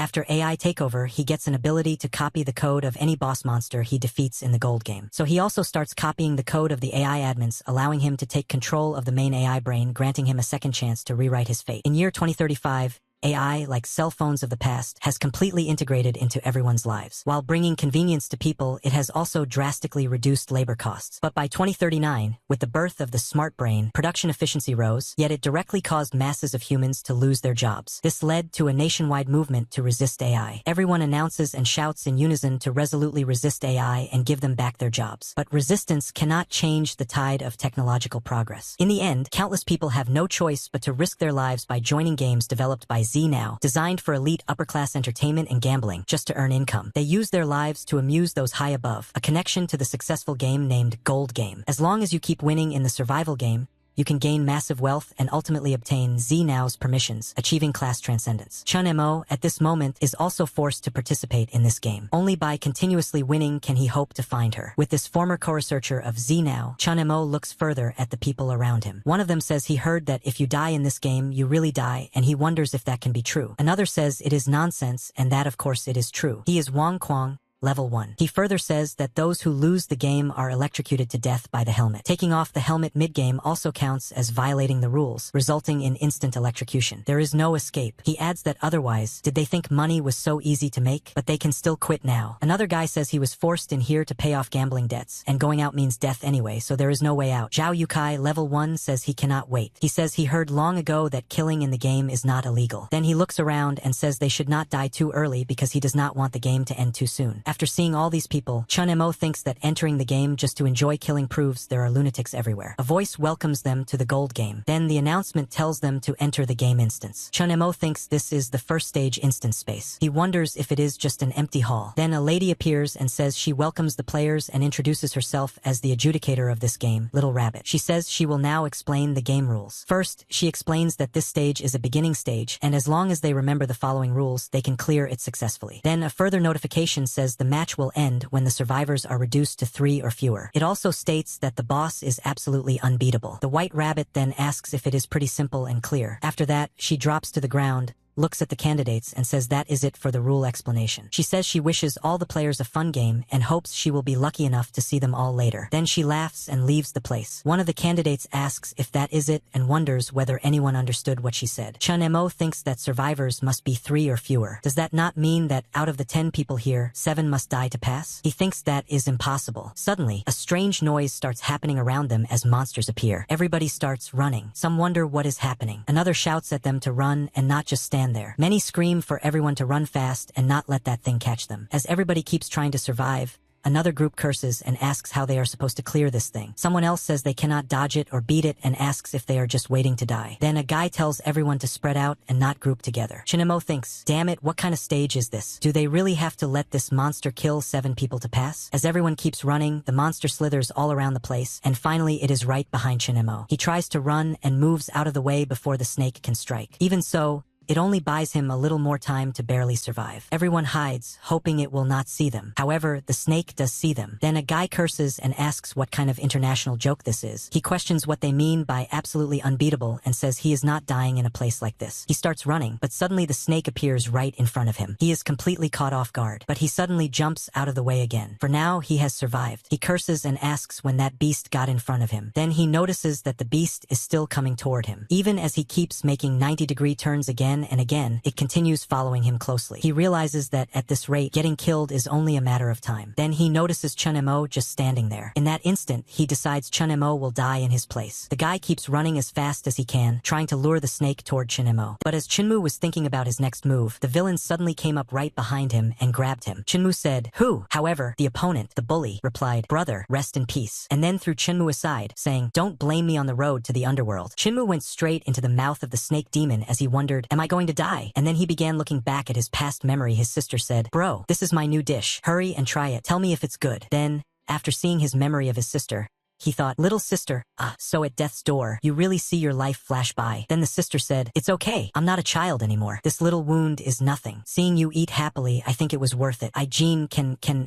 After AI takeover, he gets an ability to copy the code of any boss monster he defeats in the gold game. So he also starts copying the code of the AI admins, allowing him to take control of the main AI brain, granting him a second chance to rewrite his fate. In year 2035, AI, like cell phones of the past, has completely integrated into everyone's lives. While bringing convenience to people, it has also drastically reduced labor costs. But by 2039, with the birth of the smart brain, production efficiency rose, yet it directly caused masses of humans to lose their jobs. This led to a nationwide movement to resist AI. Everyone announces and shouts in unison to resolutely resist AI and give them back their jobs. But resistance cannot change the tide of technological progress. In the end, countless people have no choice but to risk their lives by joining games developed by Now, designed for elite upper-class entertainment and gambling, just to earn income. They use their lives to amuse those high above, a connection to the successful game named Gold Game. As long as you keep winning in the survival game, you can gain massive wealth and ultimately obtain Now's permissions, achieving class transcendence. Chun Mo, at this moment, is also forced to participate in this game. Only by continuously winning can he hope to find her. With this former co-researcher of Now, Chun Mo looks further at the people around him. One of them says he heard that if you die in this game, you really die, and he wonders if that can be true. Another says it is nonsense, and that of course it is true. He is Wang Kwang, Level 1. He further says that those who lose the game are electrocuted to death by the helmet. Taking off the helmet mid-game also counts as violating the rules, resulting in instant electrocution. There is no escape. He adds that otherwise, did they think money was so easy to make? But they can still quit now. Another guy says he was forced in here to pay off gambling debts, and going out means death anyway, so there is no way out. Zhao Yukai, Level 1, says he cannot wait. He says he heard long ago that killing in the game is not illegal. Then he looks around and says they should not die too early because he does not want the game to end too soon. After seeing all these people, Chun Mo thinks that entering the game just to enjoy killing proves there are lunatics everywhere. A voice welcomes them to the gold game. Then the announcement tells them to enter the game instance. Chun Mo thinks this is the first stage instance space. He wonders if it is just an empty hall. Then a lady appears and says she welcomes the players and introduces herself as the adjudicator of this game, Little Rabbit. She says she will now explain the game rules. First, she explains that this stage is a beginning stage, and as long as they remember the following rules, they can clear it successfully. Then a further notification says the match will end when the survivors are reduced to 3 or fewer. It also states that the boss is absolutely unbeatable. The white rabbit then asks if it is pretty simple and clear. After that, she drops to the ground, looks at the candidates, and says that is it for the rule explanation. She says she wishes all the players a fun game and hopes she will be lucky enough to see them all later. Then she laughs and leaves the place. One of the candidates asks if that is it and wonders whether anyone understood what she said. Chun Mo thinks that survivors must be 3 or fewer. Does that not mean that out of the 10 people here, 7 must die to pass? He thinks that is impossible. Suddenly, a strange noise starts happening around them as monsters appear. Everybody starts running. Some wonder what is happening. Another shouts at them to run and not just stand there. Many scream for everyone to run fast and not let that thing catch them. As everybody keeps trying to survive, another group curses and asks how they are supposed to clear this thing. Someone else says they cannot dodge it or beat it and asks if they are just waiting to die. Then a guy tells everyone to spread out and not group together. Chun Mo thinks, damn it, what kind of stage is this? Do they really have to let this monster kill 7 people to pass? As everyone keeps running, the monster slithers all around the place, and finally it is right behind Chun Mo. He tries to run and moves out of the way before the snake can strike. Even so, it only buys him a little more time to barely survive. Everyone hides, hoping it will not see them. However, the snake does see them. Then a guy curses and asks what kind of international joke this is. He questions what they mean by absolutely unbeatable and says he is not dying in a place like this. He starts running, but suddenly the snake appears right in front of him. He is completely caught off guard, but he suddenly jumps out of the way again. For now, he has survived. He curses and asks when that beast got in front of him. Then he notices that the beast is still coming toward him. Even as he keeps making 90-degree turns again and again, it continues following him closely. He realizes that at this rate, getting killed is only a matter of time. Then he notices Chun Mo just standing there. In that instant, he decides Chun Mo will die in his place. The guy keeps running as fast as he can, trying to lure the snake toward Chun Mo. But as Chunmu was thinking about his next move, the villain suddenly came up right behind him and grabbed him. Chunmu said, "Who?" However, the opponent, the bully, replied, "Brother, rest in peace," and then threw Chunmu aside, saying, "Don't blame me on the road to the underworld." Chunmu went straight into the mouth of the snake demon as he wondered, "Am I going to die?" And then he began looking back at his past memory. His sister said, "Bro, this is my new dish. Hurry and try it. Tell me if it's good." Then, after seeing his memory of his sister, he thought, "Little sister, so at death's door, you really see your life flash by." Then the sister said, "It's okay. I'm not a child anymore. This little wound is nothing. Seeing you eat happily, I think it was worth it. I, Jean,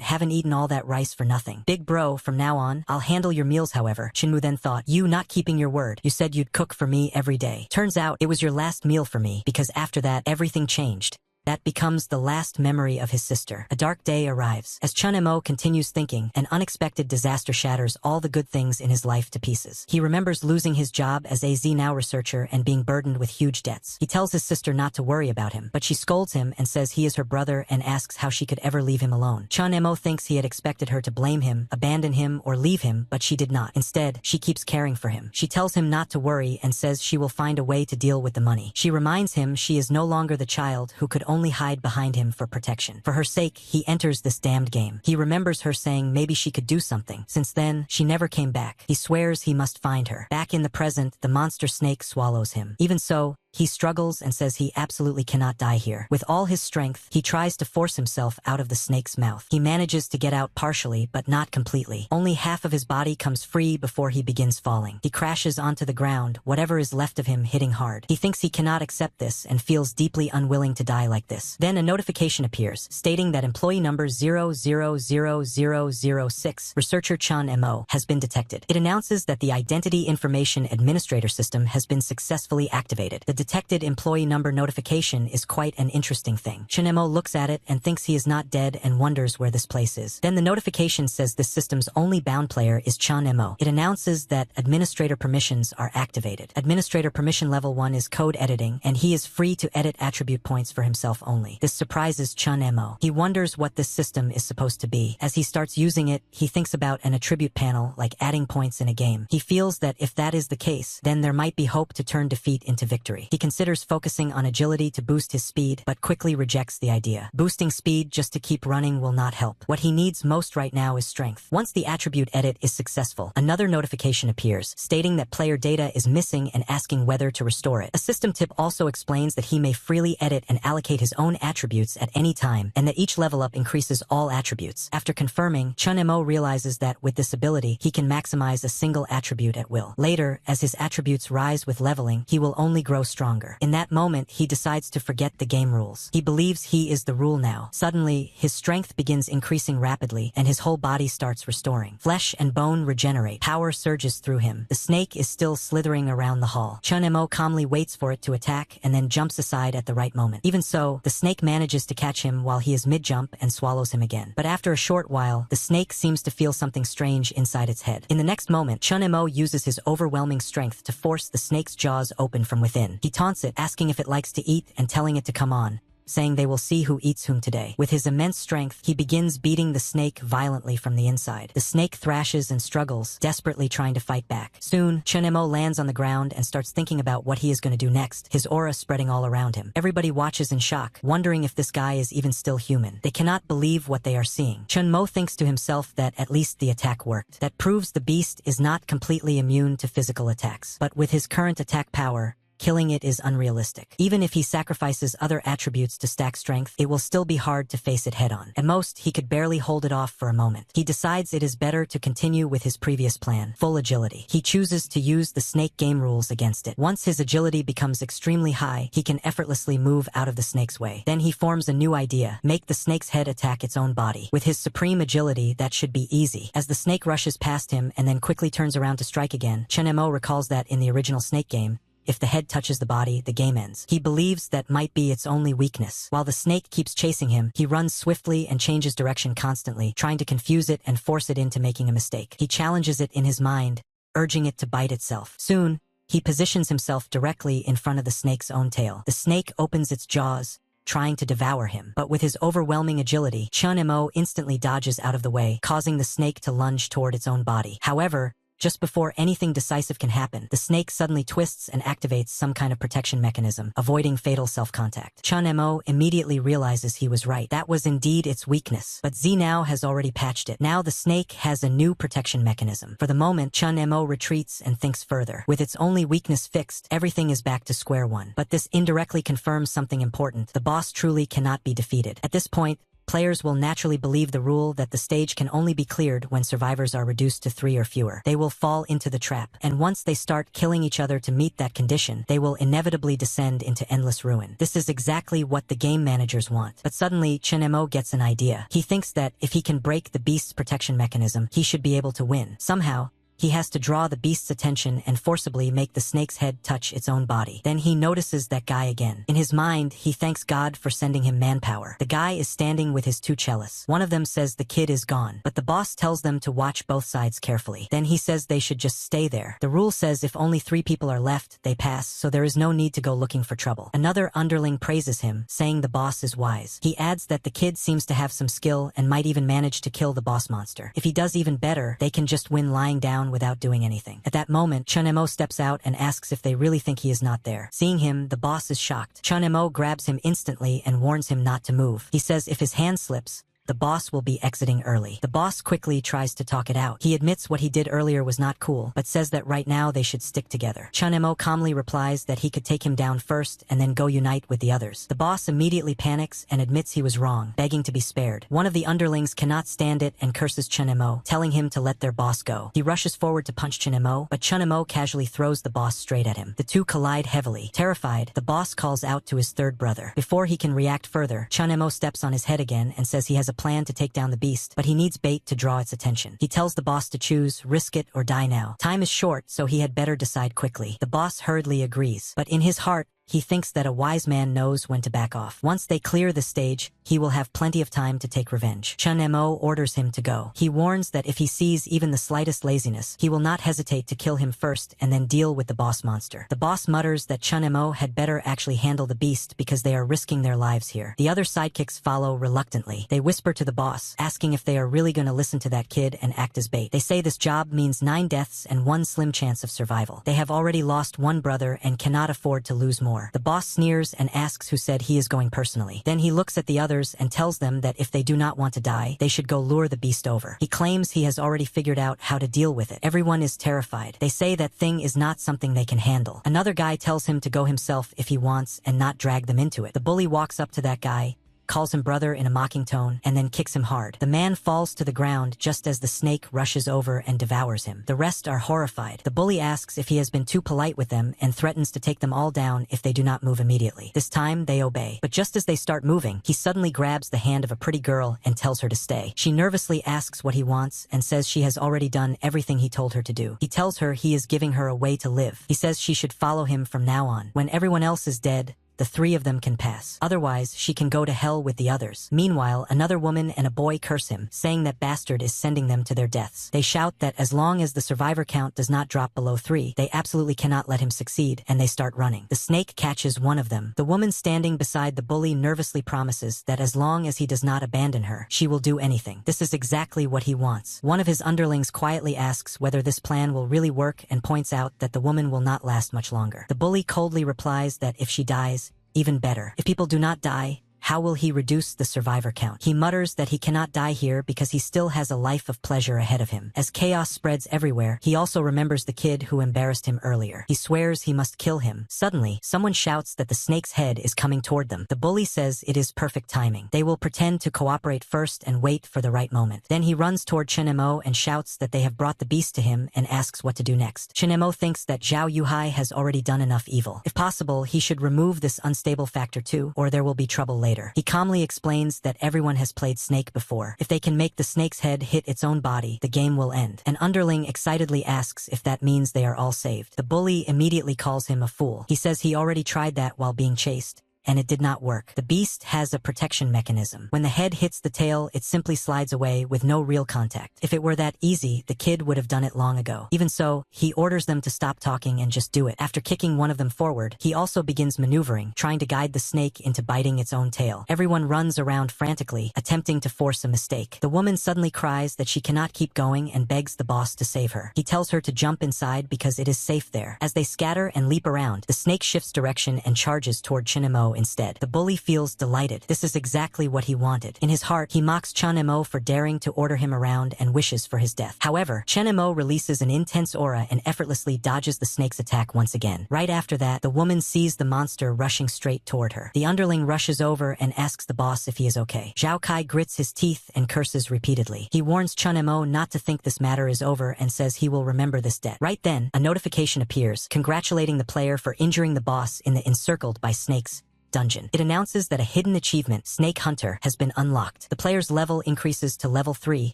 haven't eaten all that rice for nothing. Big bro, from now on, I'll handle your meals." However, Chunmu then thought, "You not keeping your word. You said you'd cook for me every day. Turns out, it was your last meal for me, because after that, everything changed." That becomes the last memory of his sister. A dark day arrives. As Chun Mo continues thinking, an unexpected disaster shatters all the good things in his life to pieces. He remembers losing his job as a Z-Now researcher and being burdened with huge debts. He tells his sister not to worry about him, but she scolds him and says he is her brother and asks how she could ever leave him alone. Chun Mo thinks he had expected her to blame him, abandon him, or leave him, but she did not. Instead, she keeps caring for him. She tells him not to worry and says she will find a way to deal with the money. She reminds him she is no longer the child who could only hide behind him for protection. For her sake, he enters this damned game. He remembers her saying maybe she could do something. Since then, she never came back. He swears he must find her. Back in the present, the monster snake swallows him. Even so, he struggles and says he absolutely cannot die here. With all his strength, he tries to force himself out of the snake's mouth. He manages to get out partially, but not completely. Only half of his body comes free before he begins falling. He crashes onto the ground, whatever is left of him hitting hard. He thinks he cannot accept this and feels deeply unwilling to die like this. Then a notification appears, stating that employee number 000006, researcher Chun Mo, has been detected. It announces that the Identity Information Administrator system has been successfully activated. The detected employee number notification is quite an interesting thing. Chun Mo looks at it and thinks he is not dead and wonders where this place is. Then the notification says this system's only bound player is Chun Mo. It announces that administrator permissions are activated. Administrator permission level 1 is code editing, and he is free to edit attribute points for himself only. This surprises Chun Mo. He wonders what this system is supposed to be. As he starts using it, he thinks about an attribute panel like adding points in a game. He feels that if that is the case, then there might be hope to turn defeat into victory. He considers focusing on agility to boost his speed, but quickly rejects the idea. Boosting speed just to keep running will not help. What he needs most right now is strength. Once the attribute edit is successful, another notification appears, stating that player data is missing and asking whether to restore it. A system tip also explains that he may freely edit and allocate his own attributes at any time, and that each level up increases all attributes. After confirming, Chun Mo realizes that with this ability, he can maximize a single attribute at will. Later, as his attributes rise with leveling, he will only grow stronger. In that moment, he decides to forget the game rules. He believes he is the rule now. Suddenly, his strength begins increasing rapidly, and his whole body starts restoring. Flesh and bone regenerate. Power surges through him. The snake is still slithering around the hall. Chun Mo calmly waits for it to attack and then jumps aside at the right moment. Even so, the snake manages to catch him while he is mid-jump and swallows him again. But after a short while, the snake seems to feel something strange inside its head. In the next moment, Chun Mo uses his overwhelming strength to force the snake's jaws open from within. He taunts it, asking if it likes to eat and telling it to come on, saying they will see who eats whom today. With his immense strength, he begins beating the snake violently from the inside. The snake thrashes and struggles, desperately trying to fight back. Soon, Chun Mo lands on the ground and starts thinking about what he is going to do next, his aura spreading all around him. Everybody watches in shock, wondering if this guy is even still human. They cannot believe what they are seeing. Chun Mo thinks to himself that at least the attack worked. That proves the beast is not completely immune to physical attacks. But with his current attack power, killing it is unrealistic. Even if he sacrifices other attributes to stack strength, it will still be hard to face it head-on. At most, he could barely hold it off for a moment. He decides it is better to continue with his previous plan, full agility. He chooses to use the snake game rules against it. Once his agility becomes extremely high, he can effortlessly move out of the snake's way. Then he forms a new idea, make the snake's head attack its own body. With his supreme agility, that should be easy. As the snake rushes past him and then quickly turns around to strike again, Chun Mo recalls that in the original Snake game, if the head touches the body, the game ends. He believes that might be its only weakness. While the snake keeps chasing him, he runs swiftly and changes direction constantly, trying to confuse it and force it into making a mistake. He challenges it in his mind, urging it to bite itself. Soon, he positions himself directly in front of the snake's own tail. The snake opens its jaws, trying to devour him. But with his overwhelming agility, Chun Mo instantly dodges out of the way, causing the snake to lunge toward its own body. However, just before anything decisive can happen, the snake suddenly twists and activates some kind of protection mechanism, avoiding fatal self-contact. Chun Mo immediately realizes he was right. That was indeed its weakness. But Z-Now has already patched it. Now the snake has a new protection mechanism. For the moment, Chun Mo retreats and thinks further. With its only weakness fixed, everything is back to square one. But this indirectly confirms something important. The boss truly cannot be defeated. At this point, players will naturally believe the rule that the stage can only be cleared when survivors are reduced to 3 or fewer. They will fall into the trap, and once they start killing each other to meet that condition, they will inevitably descend into endless ruin. This is exactly what the game managers want. But suddenly, Chun Mo gets an idea. He thinks that if he can break the beast's protection mechanism, he should be able to win. Somehow, he has to draw the beast's attention and forcibly make the snake's head touch its own body. Then he notices that guy again. In his mind, he thanks God for sending him manpower. The guy is standing with his two cellists. One of them says the kid is gone, but the boss tells them to watch both sides carefully. Then he says they should just stay there. The rule says if only 3 people are left, they pass, so there is no need to go looking for trouble. Another underling praises him, saying the boss is wise. He adds that the kid seems to have some skill and might even manage to kill the boss monster. If he does even better, they can just win lying down without doing anything. At that moment, Chun-Mo steps out and asks if they really think he is not there. Seeing him, the boss is shocked. Chun-Mo grabs him instantly and warns him not to move. He says if his hand slips, the boss will be exiting early. The boss quickly tries to talk it out. He admits what he did earlier was not cool, but says that right now they should stick together. Chun-Mo calmly replies that he could take him down first and then go unite with the others. The boss immediately panics and admits he was wrong, begging to be spared. One of the underlings cannot stand it and curses Chun-Mo, telling him to let their boss go. He rushes forward to punch Chun-Mo, but Chun-Mo casually throws the boss straight at him. The two collide heavily. Terrified, the boss calls out to his third brother. Before he can react further, Chun-Mo steps on his head again and says he has a plan to take down the beast, but he needs bait to draw its attention. He tells the boss to choose, risk it or die now. Time is short, so he had better decide quickly. The boss hurriedly agrees, but in his heart, he thinks that a wise man knows when to back off. Once they clear the stage, he will have plenty of time to take revenge. Chun-Mo orders him to go. He warns that if he sees even the slightest laziness, he will not hesitate to kill him first and then deal with the boss monster. The boss mutters that Chun-Mo had better actually handle the beast because they are risking their lives here. The other sidekicks follow reluctantly. They whisper to the boss, asking if they are really going to listen to that kid and act as bait. They say this job means 9 deaths and 1 slim chance of survival. They have already lost 1 brother and cannot afford to lose more. The boss sneers and asks who said he is going personally. Then he looks at the others and tells them that if they do not want to die, they should go lure the beast over. He claims he has already figured out how to deal with it. Everyone is terrified. They say that thing is not something they can handle. Another guy tells him to go himself if he wants and not drag them into it. The bully walks up to that guy, calls him brother in a mocking tone, and then kicks him hard. The man falls to the ground just as the snake rushes over and devours him. The rest are horrified. The bully asks if he has been too polite with them and threatens to take them all down if they do not move immediately. This time, they obey. But just as they start moving, he suddenly grabs the hand of a pretty girl and tells her to stay. She nervously asks what he wants and says she has already done everything he told her to do. He tells her he is giving her a way to live. He says she should follow him from now on. When everyone else is dead, the 3 of them can pass. Otherwise, she can go to hell with the others. Meanwhile, another woman and a boy curse him, saying that bastard is sending them to their deaths. They shout that as long as the survivor count does not drop below 3, they absolutely cannot let him succeed, and they start running. The snake catches one of them. The woman standing beside the bully nervously promises that as long as he does not abandon her, she will do anything. This is exactly what he wants. One of his underlings quietly asks whether this plan will really work and points out that the woman will not last much longer. The bully coldly replies that if she dies, even better. If people do not die, how will he reduce the survivor count? He mutters that he cannot die here because he still has a life of pleasure ahead of him. As chaos spreads everywhere, he also remembers the kid who embarrassed him earlier. He swears he must kill him. Suddenly, someone shouts that the snake's head is coming toward them. The bully says it is perfect timing. They will pretend to cooperate first and wait for the right moment. Then he runs toward Chun-Mo and shouts that they have brought the beast to him and asks what to do next. Chun-Mo thinks that Zhao Yuhai has already done enough evil. If possible, he should remove this unstable factor too, or there will be trouble later. He calmly explains that everyone has played Snake before. If they can make the snake's head hit its own body, the game will end. An underling excitedly asks if that means they are all saved. The bully immediately calls him a fool. He says he already tried that while being chased, and it did not work. The beast has a protection mechanism. When the head hits the tail, it simply slides away with no real contact. If it were that easy, the kid would have done it long ago. Even so, he orders them to stop talking and just do it. After kicking one of them forward, he also begins maneuvering, trying to guide the snake into biting its own tail. Everyone runs around frantically, attempting to force a mistake. The woman suddenly cries that she cannot keep going and begs the boss to save her. He tells her to jump inside because it is safe there. As they scatter and leap around, the snake shifts direction and charges toward Chun-Mo instead. The bully feels delighted. This is exactly what he wanted. In his heart, he mocks Chun-Mo for daring to order him around and wishes for his death. However, Chun-Mo releases an intense aura and effortlessly dodges the snake's attack once again. Right after that, the woman sees the monster rushing straight toward her. The underling rushes over and asks the boss if he is okay. Zhao Kai grits his teeth and curses repeatedly. He warns Chun-Mo not to think this matter is over and says he will remember this debt. Right then, a notification appears, congratulating the player for injuring the boss in the Encircled by Snakes dungeon. It announces that a hidden achievement, Snake Hunter, has been unlocked. The player's level increases to level 3,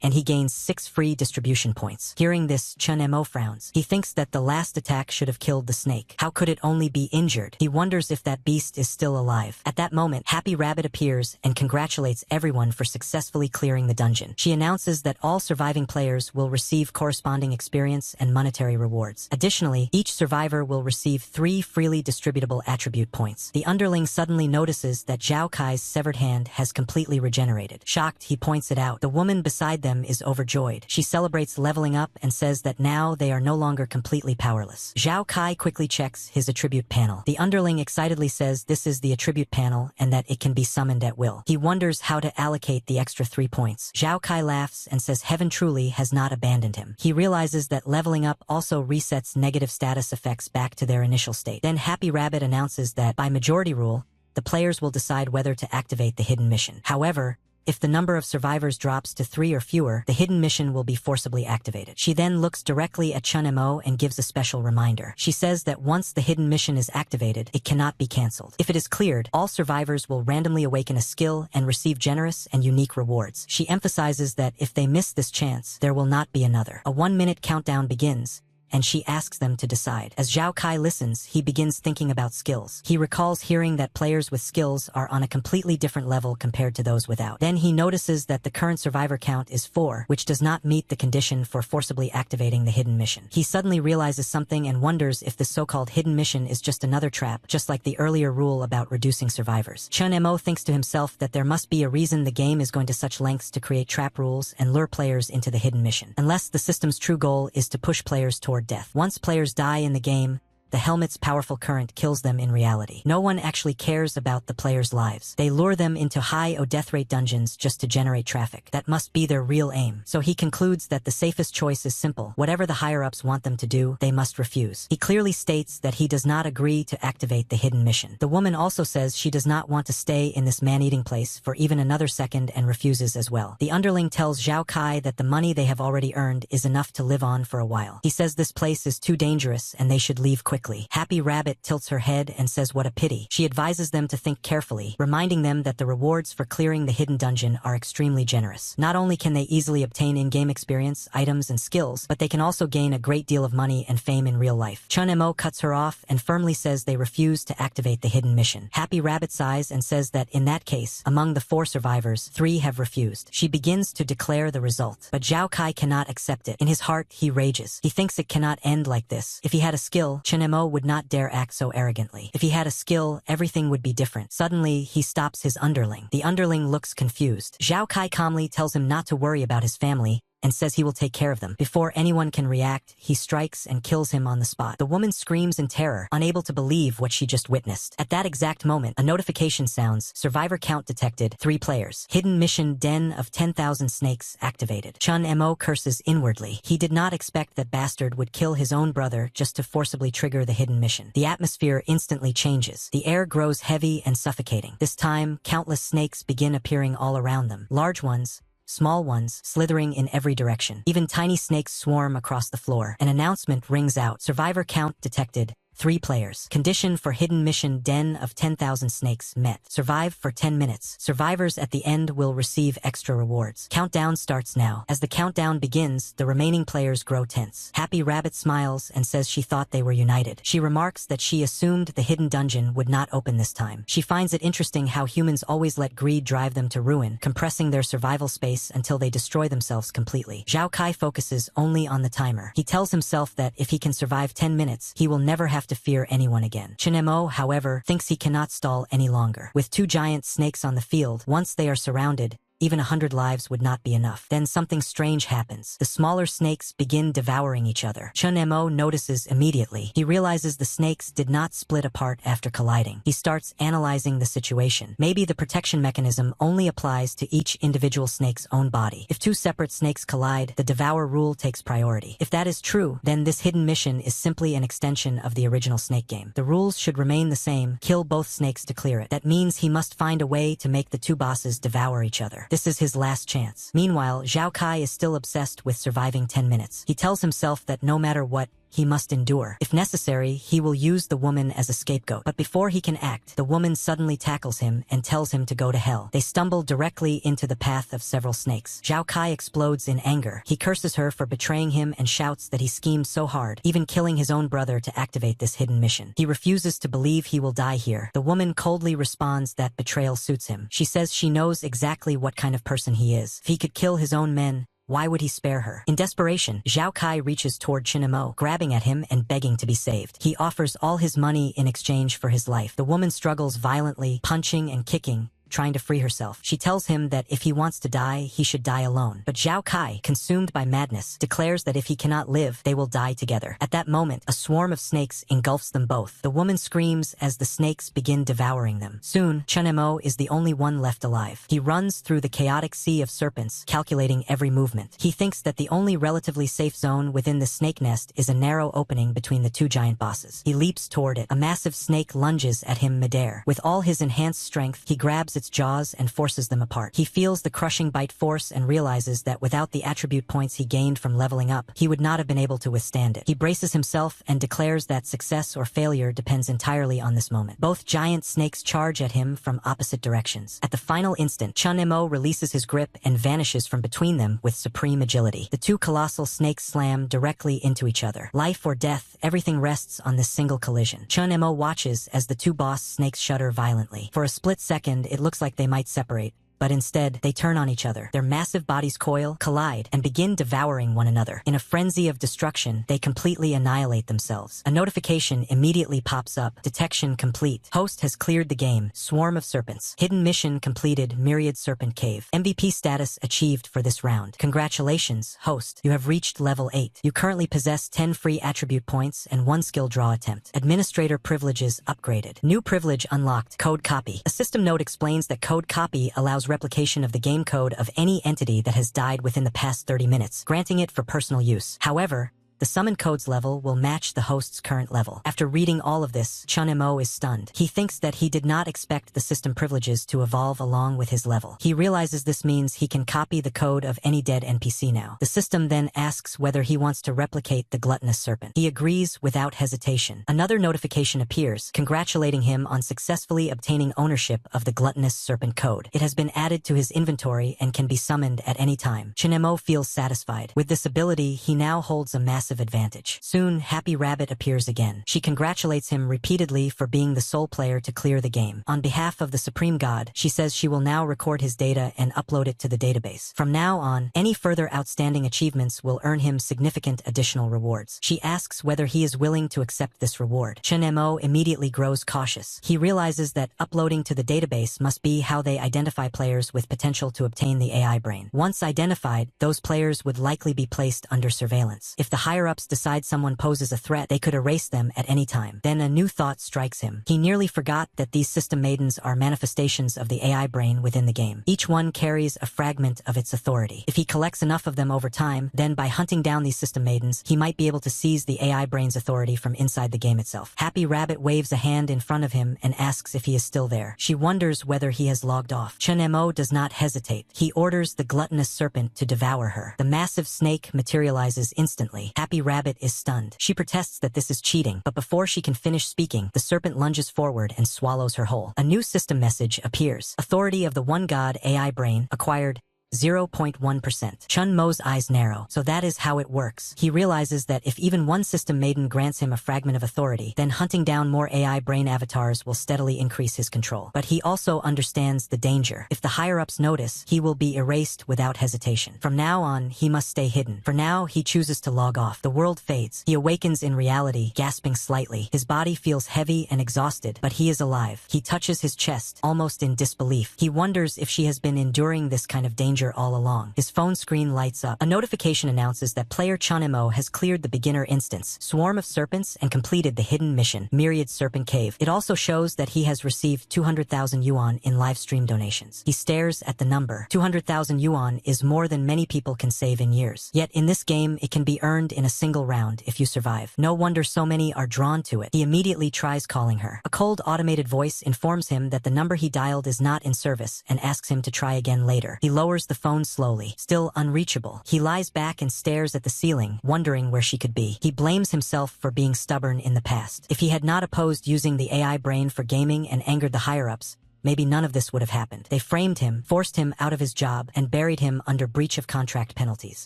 and he gains 6 free distribution points. Hearing this, Chun-Mo frowns. He thinks that the last attack should have killed the snake. How could it only be injured? He wonders if that beast is still alive. At that moment, Happy Rabbit appears and congratulates everyone for successfully clearing the dungeon. She announces that all surviving players will receive corresponding experience and monetary rewards. Additionally, each survivor will receive 3 freely distributable attribute points. The underling suddenly notices that Zhao Kai's severed hand has completely regenerated. Shocked, he points it out. The woman beside them is overjoyed. She celebrates leveling up and says that now they are no longer completely powerless. Zhao Kai quickly checks his attribute panel. The underling excitedly says this is the attribute panel and that it can be summoned at will. He wonders how to allocate the extra 3 points. Zhao Kai laughs and says heaven truly has not abandoned him. He realizes that leveling up also resets negative status effects back to their initial state. Then Happy Rabbit announces that, by majority rule, the players will decide whether to activate the hidden mission. However, if the number of survivors drops to 3 or fewer, the hidden mission will be forcibly activated. She then looks directly at Chun-Mo and gives a special reminder. She says that once the hidden mission is activated, it cannot be cancelled. If it is cleared, all survivors will randomly awaken a skill and receive generous and unique rewards. She emphasizes that if they miss this chance, there will not be another. A 1-minute countdown begins, and she asks them to decide. As Zhao Kai listens, he begins thinking about skills. He recalls hearing that players with skills are on a completely different level compared to those without. Then he notices that the current survivor count is 4, which does not meet the condition for forcibly activating the hidden mission. He suddenly realizes something and wonders if the so-called hidden mission is just another trap, just like the earlier rule about reducing survivors. Chun-Mo thinks to himself that there must be a reason the game is going to such lengths to create trap rules and lure players into the hidden mission, unless the system's true goal is to push players toward death. Once players die in the game, the helmet's powerful current kills them in reality. No one actually cares about the players' lives. They lure them into high death rate dungeons just to generate traffic. That must be their real aim. So he concludes that the safest choice is simple. Whatever the higher-ups want them to do, they must refuse. He clearly states that he does not agree to activate the hidden mission. The woman also says she does not want to stay in this man-eating place for even another second and refuses as well. The underling tells Zhao Kai that the money they have already earned is enough to live on for a while. He says this place is too dangerous and they should leave quickly. Happy Rabbit tilts her head and says what a pity. She advises them to think carefully, reminding them that the rewards for clearing the hidden dungeon are extremely generous. Not only can they easily obtain in-game experience, items, and skills, but they can also gain a great deal of money and fame in real life. Chun-Mo cuts her off and firmly says they refuse to activate the hidden mission. Happy Rabbit sighs and says that in that case, among the 4 survivors, 3 have refused. She begins to declare the result, but Zhao Kai cannot accept it. In his heart, he rages. He thinks it cannot end like this. If he had a skill, Chun-Mo would not dare act so arrogantly. If he had a skill, everything would be different. Suddenly, he stops his underling. The underling looks confused. Zhao Kai calmly tells him not to worry about his family, and says he will take care of them. Before anyone can react, he strikes and kills him on the spot. The woman screams in terror, unable to believe what she just witnessed. At that exact moment, a notification sounds. Survivor count detected. 3 players. Hidden mission Den of 10,000 snakes activated. Chun-Mo curses inwardly. He did not expect that bastard would kill his own brother just to forcibly trigger the hidden mission. The atmosphere instantly changes. The air grows heavy and suffocating. This time, countless snakes begin appearing all around them. Large ones, small ones, slithering in every direction. Even tiny snakes swarm across the floor. An announcement rings out. Survivor count detected. 3 players. Condition for hidden mission Den of 10,000 snakes met. Survive for 10 minutes. Survivors at the end will receive extra rewards. Countdown starts now. As the countdown begins, the remaining players grow tense. Happy Rabbit smiles and says she thought they were united. She remarks that she assumed the hidden dungeon would not open this time. She finds it interesting how humans always let greed drive them to ruin, compressing their survival space until they destroy themselves completely. Zhao Kai focuses only on the timer. He tells himself that if he can survive 10 minutes, he will never have to fear anyone again. Chun-Mo, however, thinks he cannot stall any longer. With 2 giant snakes on the field, once they are surrounded, even 100 lives would not be enough. Then something strange happens. The smaller snakes begin devouring each other. Chun-Mo notices immediately. He realizes the snakes did not split apart after colliding. He starts analyzing the situation. Maybe the protection mechanism only applies to each individual snake's own body. If 2 separate snakes collide, the devour rule takes priority. If that is true, then this hidden mission is simply an extension of the original snake game. The rules should remain the same. Kill both snakes to clear it. That means he must find a way to make the 2 bosses devour each other. This is his last chance. Meanwhile, Zhao Kai is still obsessed with surviving 10 minutes. He tells himself that no matter what, he must endure. If necessary, he will use the woman as a scapegoat. But before he can act, the woman suddenly tackles him and tells him to go to hell. They stumble directly into the path of several snakes. Zhao Kai explodes in anger. He curses her for betraying him and shouts that he schemed so hard, even killing his own brother to activate this hidden mission. He refuses to believe he will die here. The woman coldly responds that betrayal suits him. She says she knows exactly what kind of person he is. If he could kill his own men, why would he spare her? In desperation, Zhao Kai reaches toward Chinemo, grabbing at him and begging to be saved. He offers all his money in exchange for his life. The woman struggles violently, punching and kicking, trying to free herself. She tells him that if he wants to die, he should die alone. But Zhao Kai, consumed by madness, declares that if he cannot live, they will die together. At that moment, a swarm of snakes engulfs them both. The woman screams as the snakes begin devouring them. Soon, Chenemo is the only one left alive. He runs through the chaotic sea of serpents, calculating every movement. He thinks that the only relatively safe zone within the snake nest is a narrow opening between the two giant bosses. He leaps toward it. A massive snake lunges at him midair. With all his enhanced strength, he grabs its jaws and forces them apart. He feels the crushing bite force and realizes that without the attribute points he gained from leveling up, he would not have been able to withstand it. He braces himself and declares that success or failure depends entirely on this moment. Both giant snakes charge at him from opposite directions. At the final instant, Chun Emo releases his grip and vanishes from between them with supreme agility. The two colossal snakes slam directly into each other. Life or death, everything rests on this single collision. Chun Emo watches as the two boss snakes shudder violently. For a split second, it looks like they might separate, but instead, they turn on each other. Their massive bodies coil, collide, and begin devouring one another. In a frenzy of destruction, they completely annihilate themselves. A notification immediately pops up. Detection complete. Host has cleared the game. Swarm of serpents. Hidden mission completed. Myriad Serpent Cave. MVP status achieved for this round. Congratulations, host. You have reached level 8. You currently possess 10 free attribute points and 1 skill draw attempt. Administrator privileges upgraded. New privilege unlocked. Code copy. A system note explains that code copy allows replication of the game code of any entity that has died within the past 30 minutes, granting it for personal use. However, the summon code's level will match the host's current level. After reading all of this, Chun Emo is stunned. He thinks that he did not expect the system privileges to evolve along with his level. He realizes this means he can copy the code of any dead NPC now. The system then asks whether he wants to replicate the gluttonous serpent. He agrees without hesitation. Another notification appears, congratulating him on successfully obtaining ownership of the gluttonous serpent code. It has been added to his inventory and can be summoned at any time. Chun Emo feels satisfied. With this ability, he now holds a massive advantage. Soon, Happy Rabbit appears again. She congratulates him repeatedly for being the sole player to clear the game. On behalf of the Supreme God, she says she will now record his data and upload it to the database. From now on, any further outstanding achievements will earn him significant additional rewards. She asks whether he is willing to accept this reward. Chun Emo immediately grows cautious. He realizes that uploading to the database must be how they identify players with potential to obtain the AI brain. Once identified, those players would likely be placed under surveillance. If the higher-ups decide someone poses a threat, they could erase them at any time. Then a new thought strikes him. He nearly forgot that these system maidens are manifestations of the AI brain within the game. Each one carries a fragment of its authority. If he collects enough of them over time, then by hunting down these system maidens, he might be able to seize the AI brain's authority from inside the game itself. Happy Rabbit waves a hand in front of him and asks if he is still there. She wonders whether he has logged off. Chun Emo does not hesitate. He orders the gluttonous serpent to devour her. The massive snake materializes instantly. Happy Rabbit is stunned. She protests that this is cheating, but before she can finish speaking, the serpent lunges forward and swallows her whole. A new system message appears. Authority of the One God AI brain acquired 0.1%. Chun Mo's eyes narrow. So that is how it works. He realizes that if even one system maiden grants him a fragment of authority, then hunting down more AI brain avatars will steadily increase his control. But he also understands the danger. If the higher-ups notice, he will be erased without hesitation. From now on, he must stay hidden. For now, he chooses to log off. The world fades. He awakens in reality, gasping slightly. His body feels heavy and exhausted, but he is alive. He touches his chest, almost in disbelief. He wonders if she has been enduring this kind of danger all along. His phone screen lights up. A notification announces that player Chun Emo has cleared the beginner instance, Swarm of Serpents, and completed the hidden mission, Myriad Serpent Cave. It also shows that he has received 200,000 yuan in live stream donations. He stares at the number. 200,000 yuan is more than many people can save in years. Yet in this game, it can be earned in a single round if you survive. No wonder so many are drawn to it. He immediately tries calling her. A cold automated voice informs him that the number he dialed is not in service and asks him to try again later. He lowers answers the phone slowly, still unreachable. He lies back and stares at the ceiling, wondering where she could be. He blames himself for being stubborn in the past. If he had not opposed using the AI brain for gaming and angered the higher-ups, maybe none of this would have happened. They framed him, forced him out of his job, and buried him under breach of contract penalties.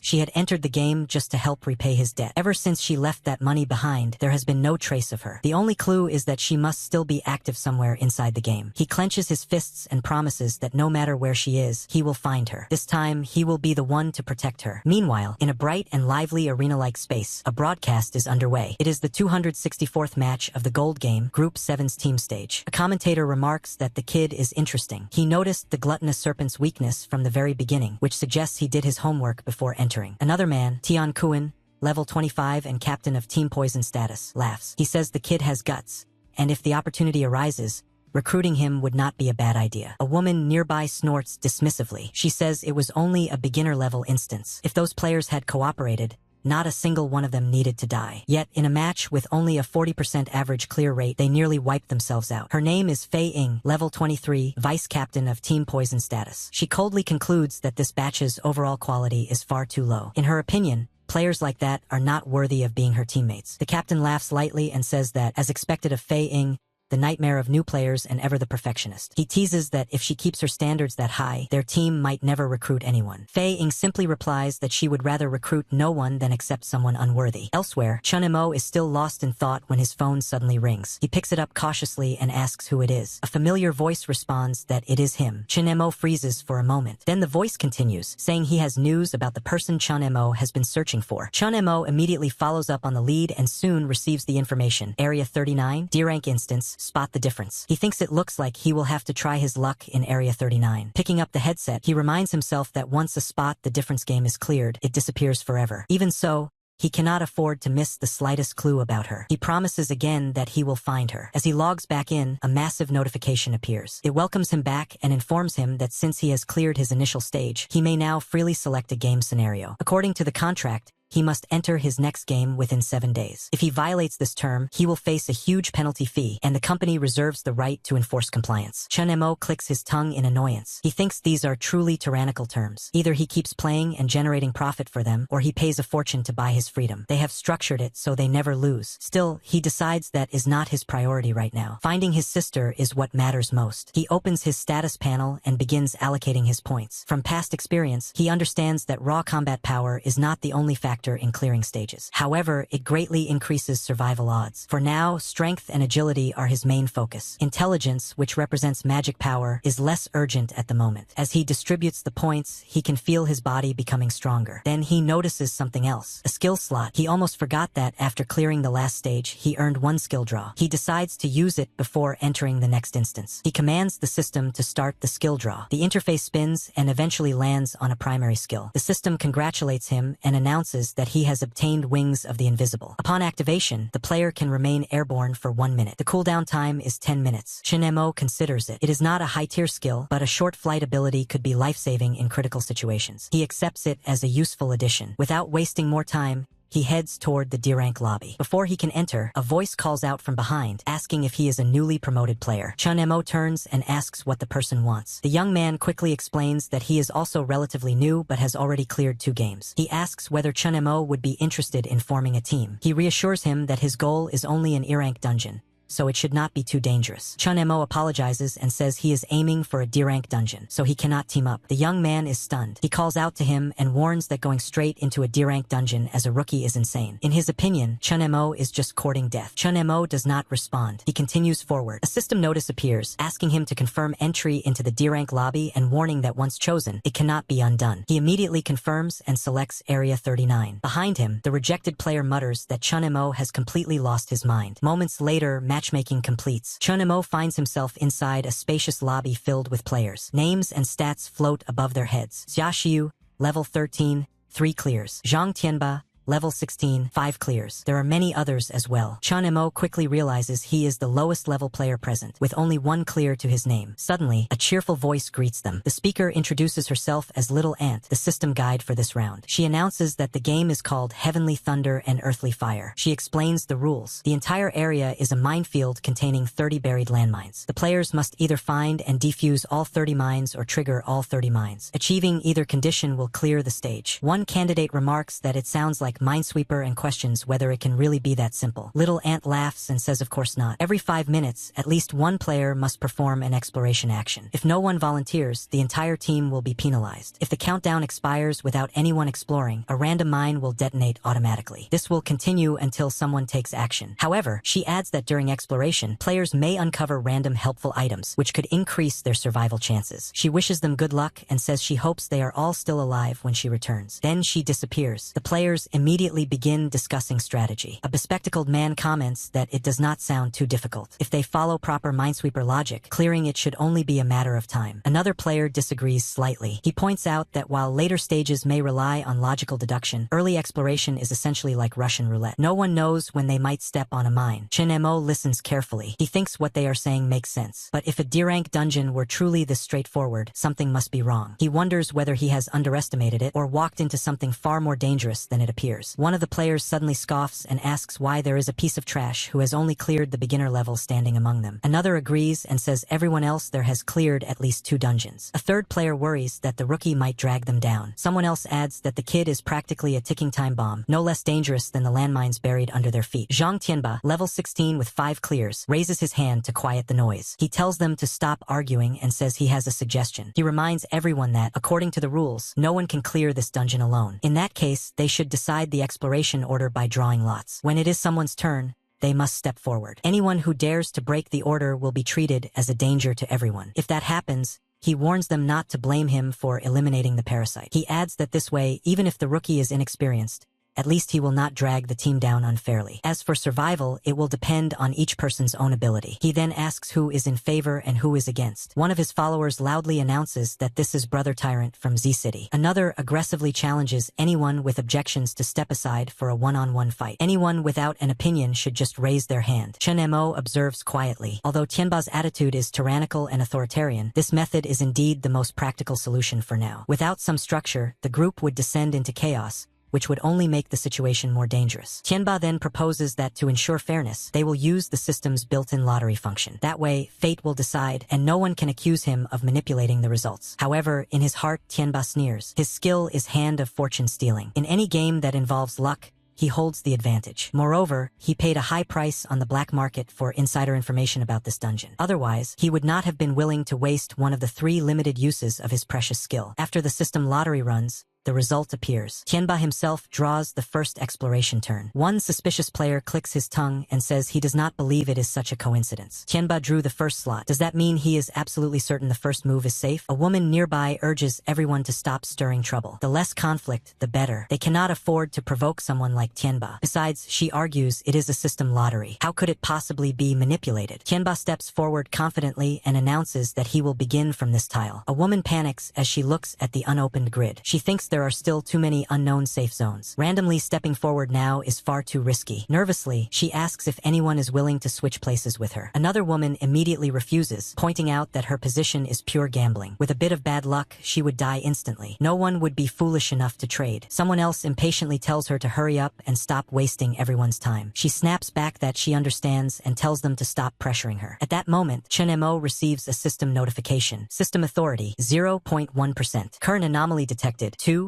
She had entered the game just to help repay his debt. Ever since she left that money behind, there has been no trace of her. The only clue is that she must still be active somewhere inside the game. He clenches his fists and promises that no matter where she is, he will find her. This time, he will be the one to protect her. Meanwhile, in a bright and lively arena-like space, a broadcast is underway. It is the 264th match of the Gold Game, Group 7's team stage. A commentator remarks that the kid is interesting. He noticed the gluttonous serpent's weakness from the very beginning, which suggests he did his homework before entering. Another man, Tian Kuan, level 25 and captain of Team Poison status, laughs. He says the kid has guts, and if the opportunity arises, recruiting him would not be a bad idea. A woman nearby snorts dismissively. She says it was only a beginner-level instance. If those players had cooperated, not a single one of them needed to die. Yet, in a match with only a 40% average clear rate, they nearly wiped themselves out. Her name is Fei Ying, level 23, vice-captain of Team Poison status. She coldly concludes that this batch's overall quality is far too low. In her opinion, players like that are not worthy of being her teammates. The captain laughs lightly and says that, as expected of Fei Ying, the nightmare of new players and ever the perfectionist. He teases that if she keeps her standards that high, their team might never recruit anyone. Fei Ying simply replies that she would rather recruit no one than accept someone unworthy. Elsewhere, Chun Mo is still lost in thought when his phone suddenly rings. He picks it up cautiously and asks who it is. A familiar voice responds that it is him. Chun Mo freezes for a moment. Then the voice continues, saying he has news about the person Chun Mo has been searching for. Chun Mo immediately follows up on the lead and soon receives the information. Area 39, D-rank instance, spot the difference. He thinks it looks like he will have to try his luck in Area 39. Picking up the headset, he reminds himself that once a spot the difference game is cleared, it disappears forever. Even so, he cannot afford to miss the slightest clue about her. He promises again that he will find her. As he logs back in, a massive notification appears. It welcomes him back and informs him that since he has cleared his initial stage, he may now freely select a game scenario. According to the contract, he must enter his next game within 7 days. If he violates this term, he will face a huge penalty fee, and the company reserves the right to enforce compliance. Chun Mo clicks his tongue in annoyance. He thinks these are truly tyrannical terms. Either he keeps playing and generating profit for them, or he pays a fortune to buy his freedom. They have structured it so they never lose. Still, he decides that is not his priority right now. Finding his sister is what matters most. He opens his status panel and begins allocating his points. From past experience, he understands that raw combat power is not the only factor in clearing stages. However, it greatly increases survival odds. For now, strength and agility are his main focus. Intelligence, which represents magic power, is less urgent at the moment. As he distributes the points, he can feel his body becoming stronger. Then he notices something else. A skill slot. He almost forgot that after clearing the last stage, he earned one skill draw. He decides to use it before entering the next instance. He commands the system to start the skill draw. The interface spins and eventually lands on a primary skill. The system congratulates him and announces that he has obtained Wings of the Invisible. Upon activation, the player can remain airborne for 1 minute. The cooldown time is 10 minutes. Chun Mo considers it. It is not a high-tier skill, but a short flight ability could be life-saving in critical situations. He accepts it as a useful addition. Without wasting more time, he heads toward the D-rank lobby. Before he can enter, a voice calls out from behind, asking if he is a newly promoted player. Chun Mo turns and asks what the person wants. The young man quickly explains that he is also relatively new but has already cleared 2 games. He asks whether Chun Mo would be interested in forming a team. He reassures him that his goal is only an E-rank dungeon, so it should not be too dangerous. Chun Mo apologizes and says he is aiming for a D-rank dungeon, so he cannot team up. The young man is stunned. He calls out to him and warns that going straight into a D-rank dungeon as a rookie is insane. In his opinion, Chun Mo is just courting death. Chun Mo does not respond. He continues forward. A system notice appears, asking him to confirm entry into the D-rank lobby and warning that once chosen, it cannot be undone. He immediately confirms and selects Area 39. Behind him, the rejected player mutters that Chun Mo has completely lost his mind. Moments later, matchmaking completes. Chun Mo finds himself inside a spacious lobby filled with players. Names and stats float above their heads. Xia Xiu, level 13, 3 clears. Zhang Tianba, level 16, 5 clears. There are many others as well. Chun Mo quickly realizes he is the lowest level player present, with only one clear to his name. Suddenly, a cheerful voice greets them. The speaker introduces herself as Little Ant, the system guide for this round. She announces that the game is called Heavenly Thunder and Earthly Fire. She explains the rules. The entire area is a minefield containing 30 buried landmines. The players must either find and defuse all 30 mines or trigger all 30 mines. Achieving either condition will clear the stage. One candidate remarks that it sounds like Minesweeper and questions whether it can really be that simple. Little Ant laughs and says of course not. Every 5 minutes, at least one player must perform an exploration action. If no one volunteers, the entire team will be penalized. If the countdown expires without anyone exploring, a random mine will detonate automatically. This will continue until someone takes action. However, she adds that during exploration, players may uncover random helpful items, which could increase their survival chances. She wishes them good luck and says she hopes they are all still alive when she returns. Then she disappears. The players immediately begin discussing strategy. A bespectacled man comments that it does not sound too difficult. If they follow proper Minesweeper logic, clearing it should only be a matter of time. Another player disagrees slightly. He points out that while later stages may rely on logical deduction, early exploration is essentially like Russian roulette. No one knows when they might step on a mine. Chun Mo listens carefully. He thinks what they are saying makes sense. But if a D-rank dungeon were truly this straightforward, something must be wrong. He wonders whether he has underestimated it or walked into something far more dangerous than it appears. One of the players suddenly scoffs and asks why there is a piece of trash who has only cleared the beginner level standing among them. Another agrees and says everyone else there has cleared at least 2 dungeons. A third player worries that the rookie might drag them down. Someone else adds that the kid is practically a ticking time bomb, no less dangerous than the landmines buried under their feet. Zhang Tianba, level 16 with 5 clears, raises his hand to quiet the noise. He tells them to stop arguing and says he has a suggestion. He reminds everyone that, according to the rules, no one can clear this dungeon alone. In that case, they should decide the exploration order by drawing lots. When it is someone's turn, they must step forward. Anyone who dares to break the order will be treated as a danger to everyone. If that happens, he warns them not to blame him for eliminating the parasite. He adds that this way, even if the rookie is inexperienced, at least he will not drag the team down unfairly. As for survival, it will depend on each person's own ability. He then asks who is in favor and who is against. One of his followers loudly announces that this is Brother Tyrant from Z-City. Another aggressively challenges anyone with objections to step aside for a one-on-one fight. Anyone without an opinion should just raise their hand. Chun Mo observes quietly. Although Tianba's attitude is tyrannical and authoritarian, this method is indeed the most practical solution for now. Without some structure, the group would descend into chaos, which would only make the situation more dangerous. Tianba then proposes that to ensure fairness, they will use the system's built-in lottery function. That way, fate will decide, and no one can accuse him of manipulating the results. However, in his heart, Tianba sneers. His skill is hand of fortune stealing. In any game that involves luck, he holds the advantage. Moreover, he paid a high price on the black market for insider information about this dungeon. Otherwise, he would not have been willing to waste one of the 3 limited uses of his precious skill. After the system lottery runs, the result appears. Tianba himself draws the first exploration turn. One suspicious player clicks his tongue and says he does not believe it is such a coincidence. Tianba drew the first slot. Does that mean he is absolutely certain the first move is safe? A woman nearby urges everyone to stop stirring trouble. The less conflict, the better. They cannot afford to provoke someone like Tianba. Besides, she argues it is a system lottery. How could it possibly be manipulated? Tianba steps forward confidently and announces that he will begin from this tile. A woman panics as she looks at the unopened grid. She thinks there are still too many unknown safe zones. Randomly stepping forward now is far too risky. Nervously, she asks if anyone is willing to switch places with her. Another woman immediately refuses, pointing out that her position is pure gambling. With a bit of bad luck, she would die instantly. No one would be foolish enough to trade. Someone else impatiently tells her to hurry up and stop wasting everyone's time. She snaps back that she understands and tells them to stop pressuring her. At that moment, Chun Mo receives a system notification. System authority, 0.1%. Current anomaly detected, 2,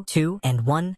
and 1.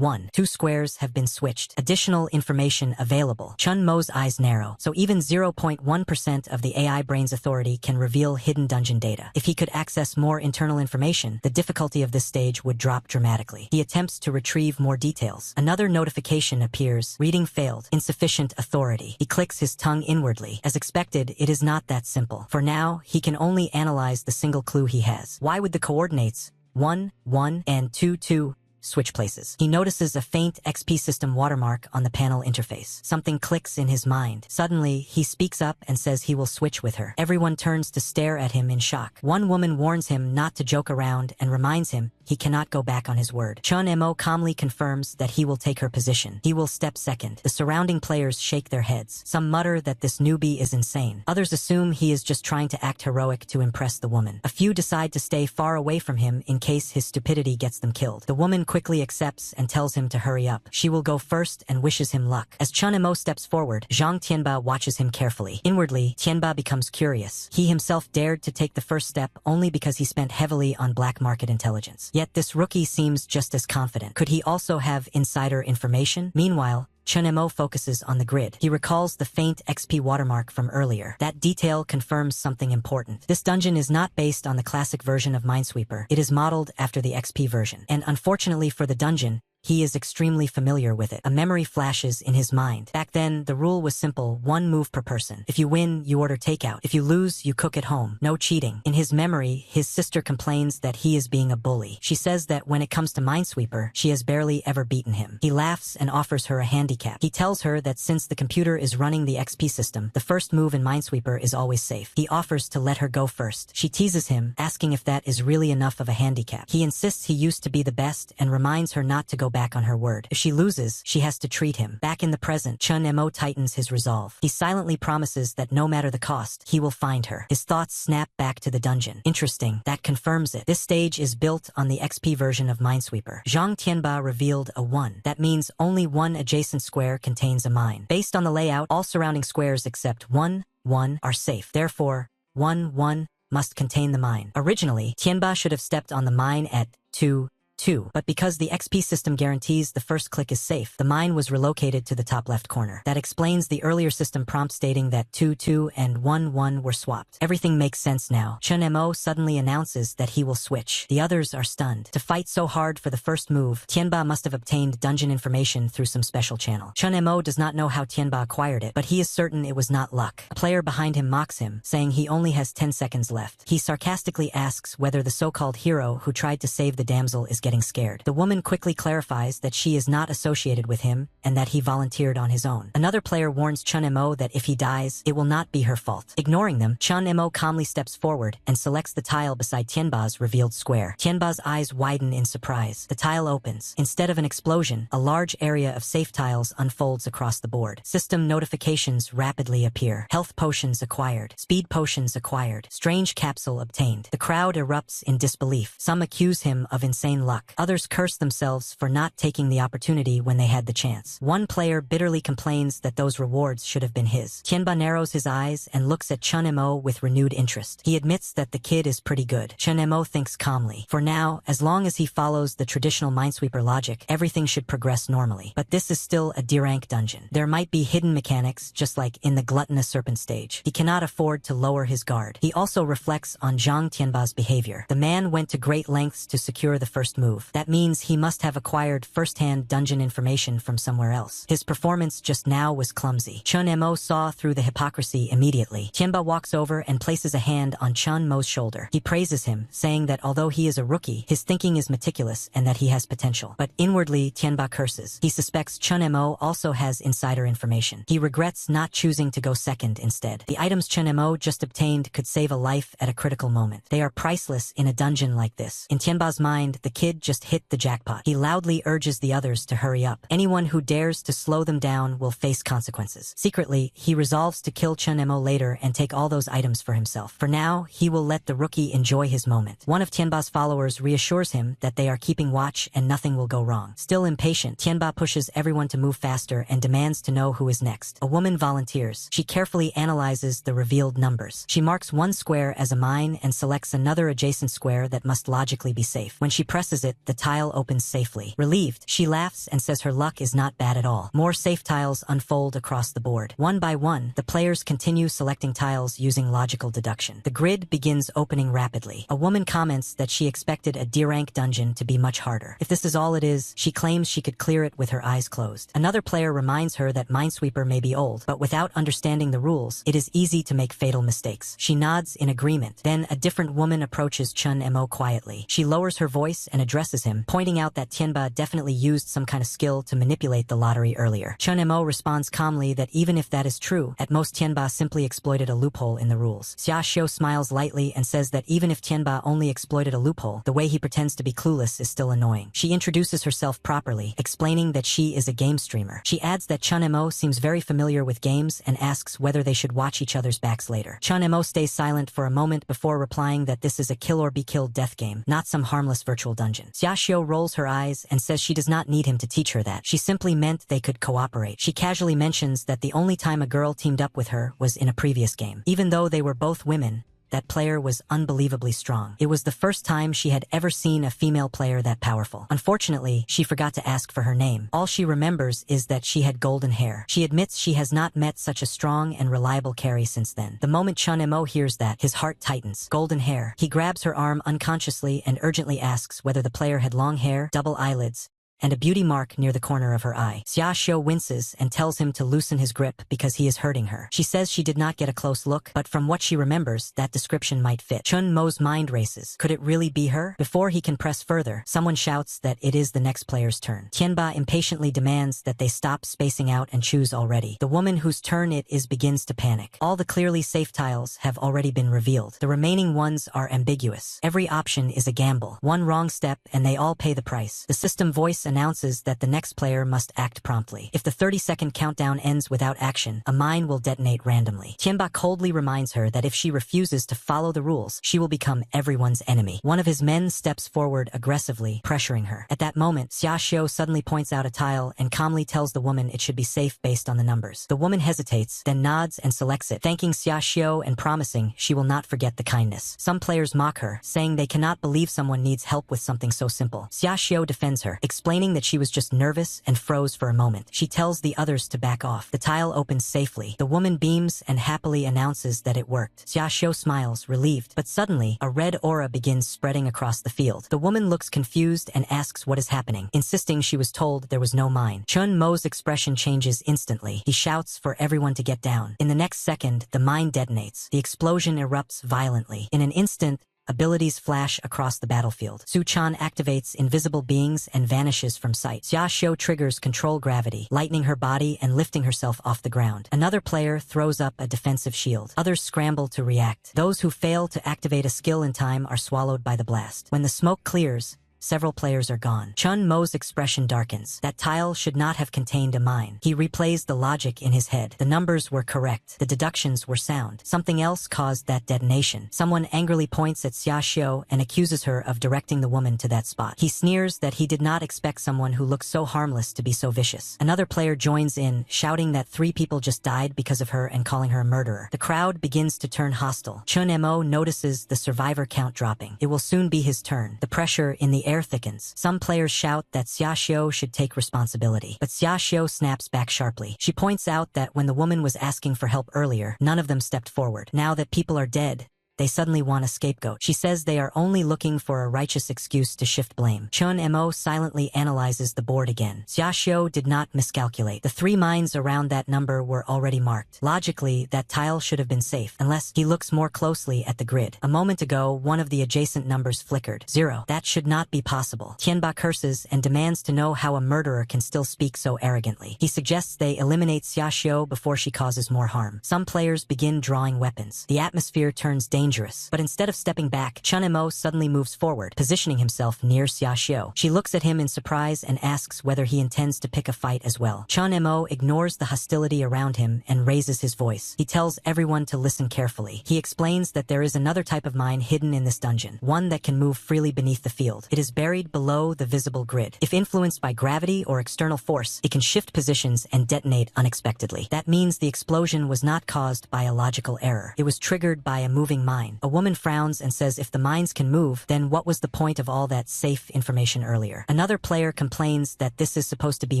2 squares have been switched. Additional information available. Chun Mo's eyes narrow, so even 0.1% of the AI brain's authority can reveal hidden dungeon data. If he could access more internal information, the difficulty of this stage would drop dramatically. He attempts to retrieve more details. Another notification appears. Reading failed. Insufficient authority. He clicks his tongue inwardly. As expected, it is not that simple. For now, he can only analyze the single clue he has. Why would the coordinates 1, 1, and 2, 2 switch places? He notices a faint XP system watermark on the panel interface. Something clicks in his mind. Suddenly, he speaks up and says he will switch with her. Everyone turns to stare at him in shock. One woman warns him not to joke around and reminds him he cannot go back on his word. Chun Mo calmly confirms that he will take her position. He will step second. The surrounding players shake their heads. Some mutter that this newbie is insane. Others assume he is just trying to act heroic to impress the woman. A few decide to stay far away from him in case his stupidity gets them killed. The woman quickly accepts and tells him to hurry up. She will go first and wishes him luck. As Chun Mo steps forward, Zhang Tianba watches him carefully. Inwardly, Tianba becomes curious. He himself dared to take the first step only because he spent heavily on black market intelligence. Yet this rookie seems just as confident. Could he also have insider information? Meanwhile, Chun Mo focuses on the grid. He recalls the faint XP watermark from earlier. That detail confirms something important. This dungeon is not based on the classic version of Minesweeper. It is modeled after the XP version. And unfortunately for the dungeon, he is extremely familiar with it. A memory flashes in his mind. Back then, the rule was simple, 1 move per person. If you win, you order takeout. If you lose, you cook at home. No cheating. In his memory, his sister complains that he is being a bully. She says that when it comes to Minesweeper, she has barely ever beaten him. He laughs and offers her a handicap. He tells her that since the computer is running the XP system, the first move in Minesweeper is always safe. He offers to let her go first. She teases him, asking if that is really enough of a handicap. He insists he used to be the best and reminds her not to go back on her word. If she loses, she has to treat him. Back in the present, Chun Mo tightens his resolve. He silently promises that no matter the cost, he will find her. His thoughts snap back to the dungeon. Interesting, that confirms it. This stage is built on the XP version of Minesweeper. Zhang Tianba revealed a 1. That means only 1 adjacent square contains a mine. Based on the layout, all surrounding squares except 1, 1 are safe. Therefore, 1, 1 must contain the mine. Originally, Tianba should have stepped on the mine at 2, 2, but because the XP system guarantees the first click is safe, the mine was relocated to the top left corner. That explains the earlier system prompt stating that 2, 2 and 1, 1 were swapped. Everything makes sense now. Chun Mo suddenly announces that he will switch. The others are stunned. To fight so hard for the first move, Tianba must have obtained dungeon information through some special channel. Chun Mo does not know how Tianba acquired it, but he is certain it was not luck. A player behind him mocks him, saying he only has 10 seconds left. He sarcastically asks whether the so-called hero who tried to save the damsel is getting scared. The woman quickly clarifies that she is not associated with him and that he volunteered on his own. Another player warns Chun Mo that if he dies, it will not be her fault. Ignoring them, Chun Mo calmly steps forward and selects the tile beside Tianba's revealed square. Tianba's eyes widen in surprise. The tile opens. Instead of an explosion, a large area of safe tiles unfolds across the board. System notifications rapidly appear. Health potions acquired. Speed potions acquired. Strange capsule obtained. The crowd erupts in disbelief. Some accuse him of insane luck. Others curse themselves for not taking the opportunity when they had the chance. One player bitterly complains that those rewards should have been his. Tianba narrows his eyes and looks at Chun Mo with renewed interest. He admits that the kid is pretty good. Chun Mo thinks calmly. For now, as long as he follows the traditional Minesweeper logic, everything should progress normally. But this is still a D-rank dungeon. There might be hidden mechanics, just like in the Gluttonous Serpent stage. He cannot afford to lower his guard. He also reflects on Zhang Tianba's behavior. The man went to great lengths to secure the first move. That means he must have acquired first-hand dungeon information from somewhere else. His performance just now was clumsy. Chun Mo saw through the hypocrisy immediately. Tianba walks over and places a hand on Chun Mo's shoulder. He praises him, saying that although he is a rookie, his thinking is meticulous and that he has potential. But inwardly, Tianba curses. He suspects Chun Mo also has insider information. He regrets not choosing to go second instead. The items Chun Mo just obtained could save a life at a critical moment. They are priceless in a dungeon like this. In Tianba's mind, the kid just hit the jackpot. He loudly urges the others to hurry up. Anyone who dares to slow them down will face consequences. Secretly, he resolves to kill Chun Mo later and take all those items for himself. For now, he will let the rookie enjoy his moment. One of Tianba's followers reassures him that they are keeping watch and nothing will go wrong. Still impatient, Tianba pushes everyone to move faster and demands to know who is next. A woman volunteers. She carefully analyzes the revealed numbers. She marks one square as a mine and selects another adjacent square that must logically be safe. When she presses it, the tile opens safely. Relieved, she laughs and says her luck is not bad at all. More safe tiles unfold across the board. One by one, the players continue selecting tiles using logical deduction. The grid begins opening rapidly. A woman comments that she expected a D-rank dungeon to be much harder. If this is all it is, she claims she could clear it with her eyes closed. Another player reminds her that Minesweeper may be old, but without understanding the rules, it is easy to make fatal mistakes. She nods in agreement. Then a different woman approaches Chun Mo quietly. She lowers her voice and addresses addresses him, pointing out that Tianba definitely used some kind of skill to manipulate the lottery earlier. Chun Mo responds calmly that even if that is true, at most Tianba simply exploited a loophole in the rules. Xia Xiu smiles lightly and says that even if Tianba only exploited a loophole, the way he pretends to be clueless is still annoying. She introduces herself properly, explaining that she is a game streamer. She adds that Chun Mo seems very familiar with games and asks whether they should watch each other's backs later. Chun Mo stays silent for a moment before replying that this is a kill or be killed death game, not some harmless virtual dungeon. Xia Xiu rolls her eyes and says she does not need him to teach her that. She simply meant they could cooperate. She casually mentions that the only time a girl teamed up with her was in a previous game. Even though they were both women, that player was unbelievably strong. It was the first time she had ever seen a female player that powerful. Unfortunately, she forgot to ask for her name. All she remembers is that she had golden hair. She admits she has not met such a strong and reliable carry since then. The moment Chun Mo hears that, his heart tightens. Golden hair. He grabs her arm unconsciously and urgently asks whether the player had long hair, double eyelids, and a beauty mark near the corner of her eye. Xia Xiu winces and tells him to loosen his grip because he is hurting her. She says she did not get a close look, but from what she remembers, that description might fit. Chun Mo's mind races. Could it really be her? Before he can press further, someone shouts that it is the next player's turn. Tianba impatiently demands that they stop spacing out and choose already. The woman whose turn it is begins to panic. All the clearly safe tiles have already been revealed. The remaining ones are ambiguous. Every option is a gamble. One wrong step and they all pay the price. The system voice announces that the next player must act promptly. If the 30-second countdown ends without action, a mine will detonate randomly. Tianba coldly reminds her that if she refuses to follow the rules, she will become everyone's enemy. One of his men steps forward aggressively, pressuring her. At that moment, Xia Xiu suddenly points out a tile and calmly tells the woman it should be safe based on the numbers. The woman hesitates, then nods and selects it, thanking Xia Xiu and promising she will not forget the kindness. Some players mock her, saying they cannot believe someone needs help with something so simple. Xia Xiu defends her, explaining that she was just nervous and froze for a moment. She tells the others to back off. The tile opens safely. The woman beams and happily announces that it worked. Xia Xiu smiles, relieved, but suddenly, a red aura begins spreading across the field. The woman looks confused and asks what is happening, insisting she was told there was no mine. Chun Mo's expression changes instantly. He shouts for everyone to get down. In the next second, the mine detonates. The explosion erupts violently. In an instant, abilities flash across the battlefield. Su Chan activates invisible beings and vanishes from sight. Xia Xiu triggers control gravity, lightening her body and lifting herself off the ground. Another player throws up a defensive shield. Others scramble to react. Those who fail to activate a skill in time are swallowed by the blast. When the smoke clears, several players are gone. Chun Mo's expression darkens. That tile should not have contained a mine. He replays the logic in his head. The numbers were correct. The deductions were sound. Something else caused that detonation. Someone angrily points at Xia Xiu and accuses her of directing the woman to that spot. He sneers that he did not expect someone who looks so harmless to be so vicious. Another player joins in, shouting that 3 people just died because of her and calling her a murderer. The crowd begins to turn hostile. Chun Mo notices the survivor count dropping. It will soon be his turn. The pressure in the air thickens. Some players shout that Xia Xiu should take responsibility, but Xia Xiu snaps back sharply. She points out that when the woman was asking for help earlier, none of them stepped forward. Now that people are dead, they suddenly want a scapegoat. She says they are only looking for a righteous excuse to shift blame. Chun Mo silently analyzes the board again. Xia Xiu did not miscalculate. The 3 mines around that number were already marked. Logically, that tile should have been safe, unless he looks more closely at the grid. A moment ago, one of the adjacent numbers flickered. 0. That should not be possible. Tianba curses and demands to know how a murderer can still speak so arrogantly. He suggests they eliminate Xia Xiu before she causes more harm. Some players begin drawing weapons. The atmosphere turns dangerous. But instead of stepping back, Chun Mo suddenly moves forward, positioning himself near Xia Xiu. She looks at him in surprise and asks whether he intends to pick a fight as well. Chun Mo ignores the hostility around him and raises his voice. He tells everyone to listen carefully. He explains that there is another type of mine hidden in this dungeon, one that can move freely beneath the field. It is buried below the visible grid. If influenced by gravity or external force, it can shift positions and detonate unexpectedly. That means the explosion was not caused by a logical error. It was triggered by a moving mine. A woman frowns and says if the mines can move, then what was the point of all that safe information earlier? Another player complains that this is supposed to be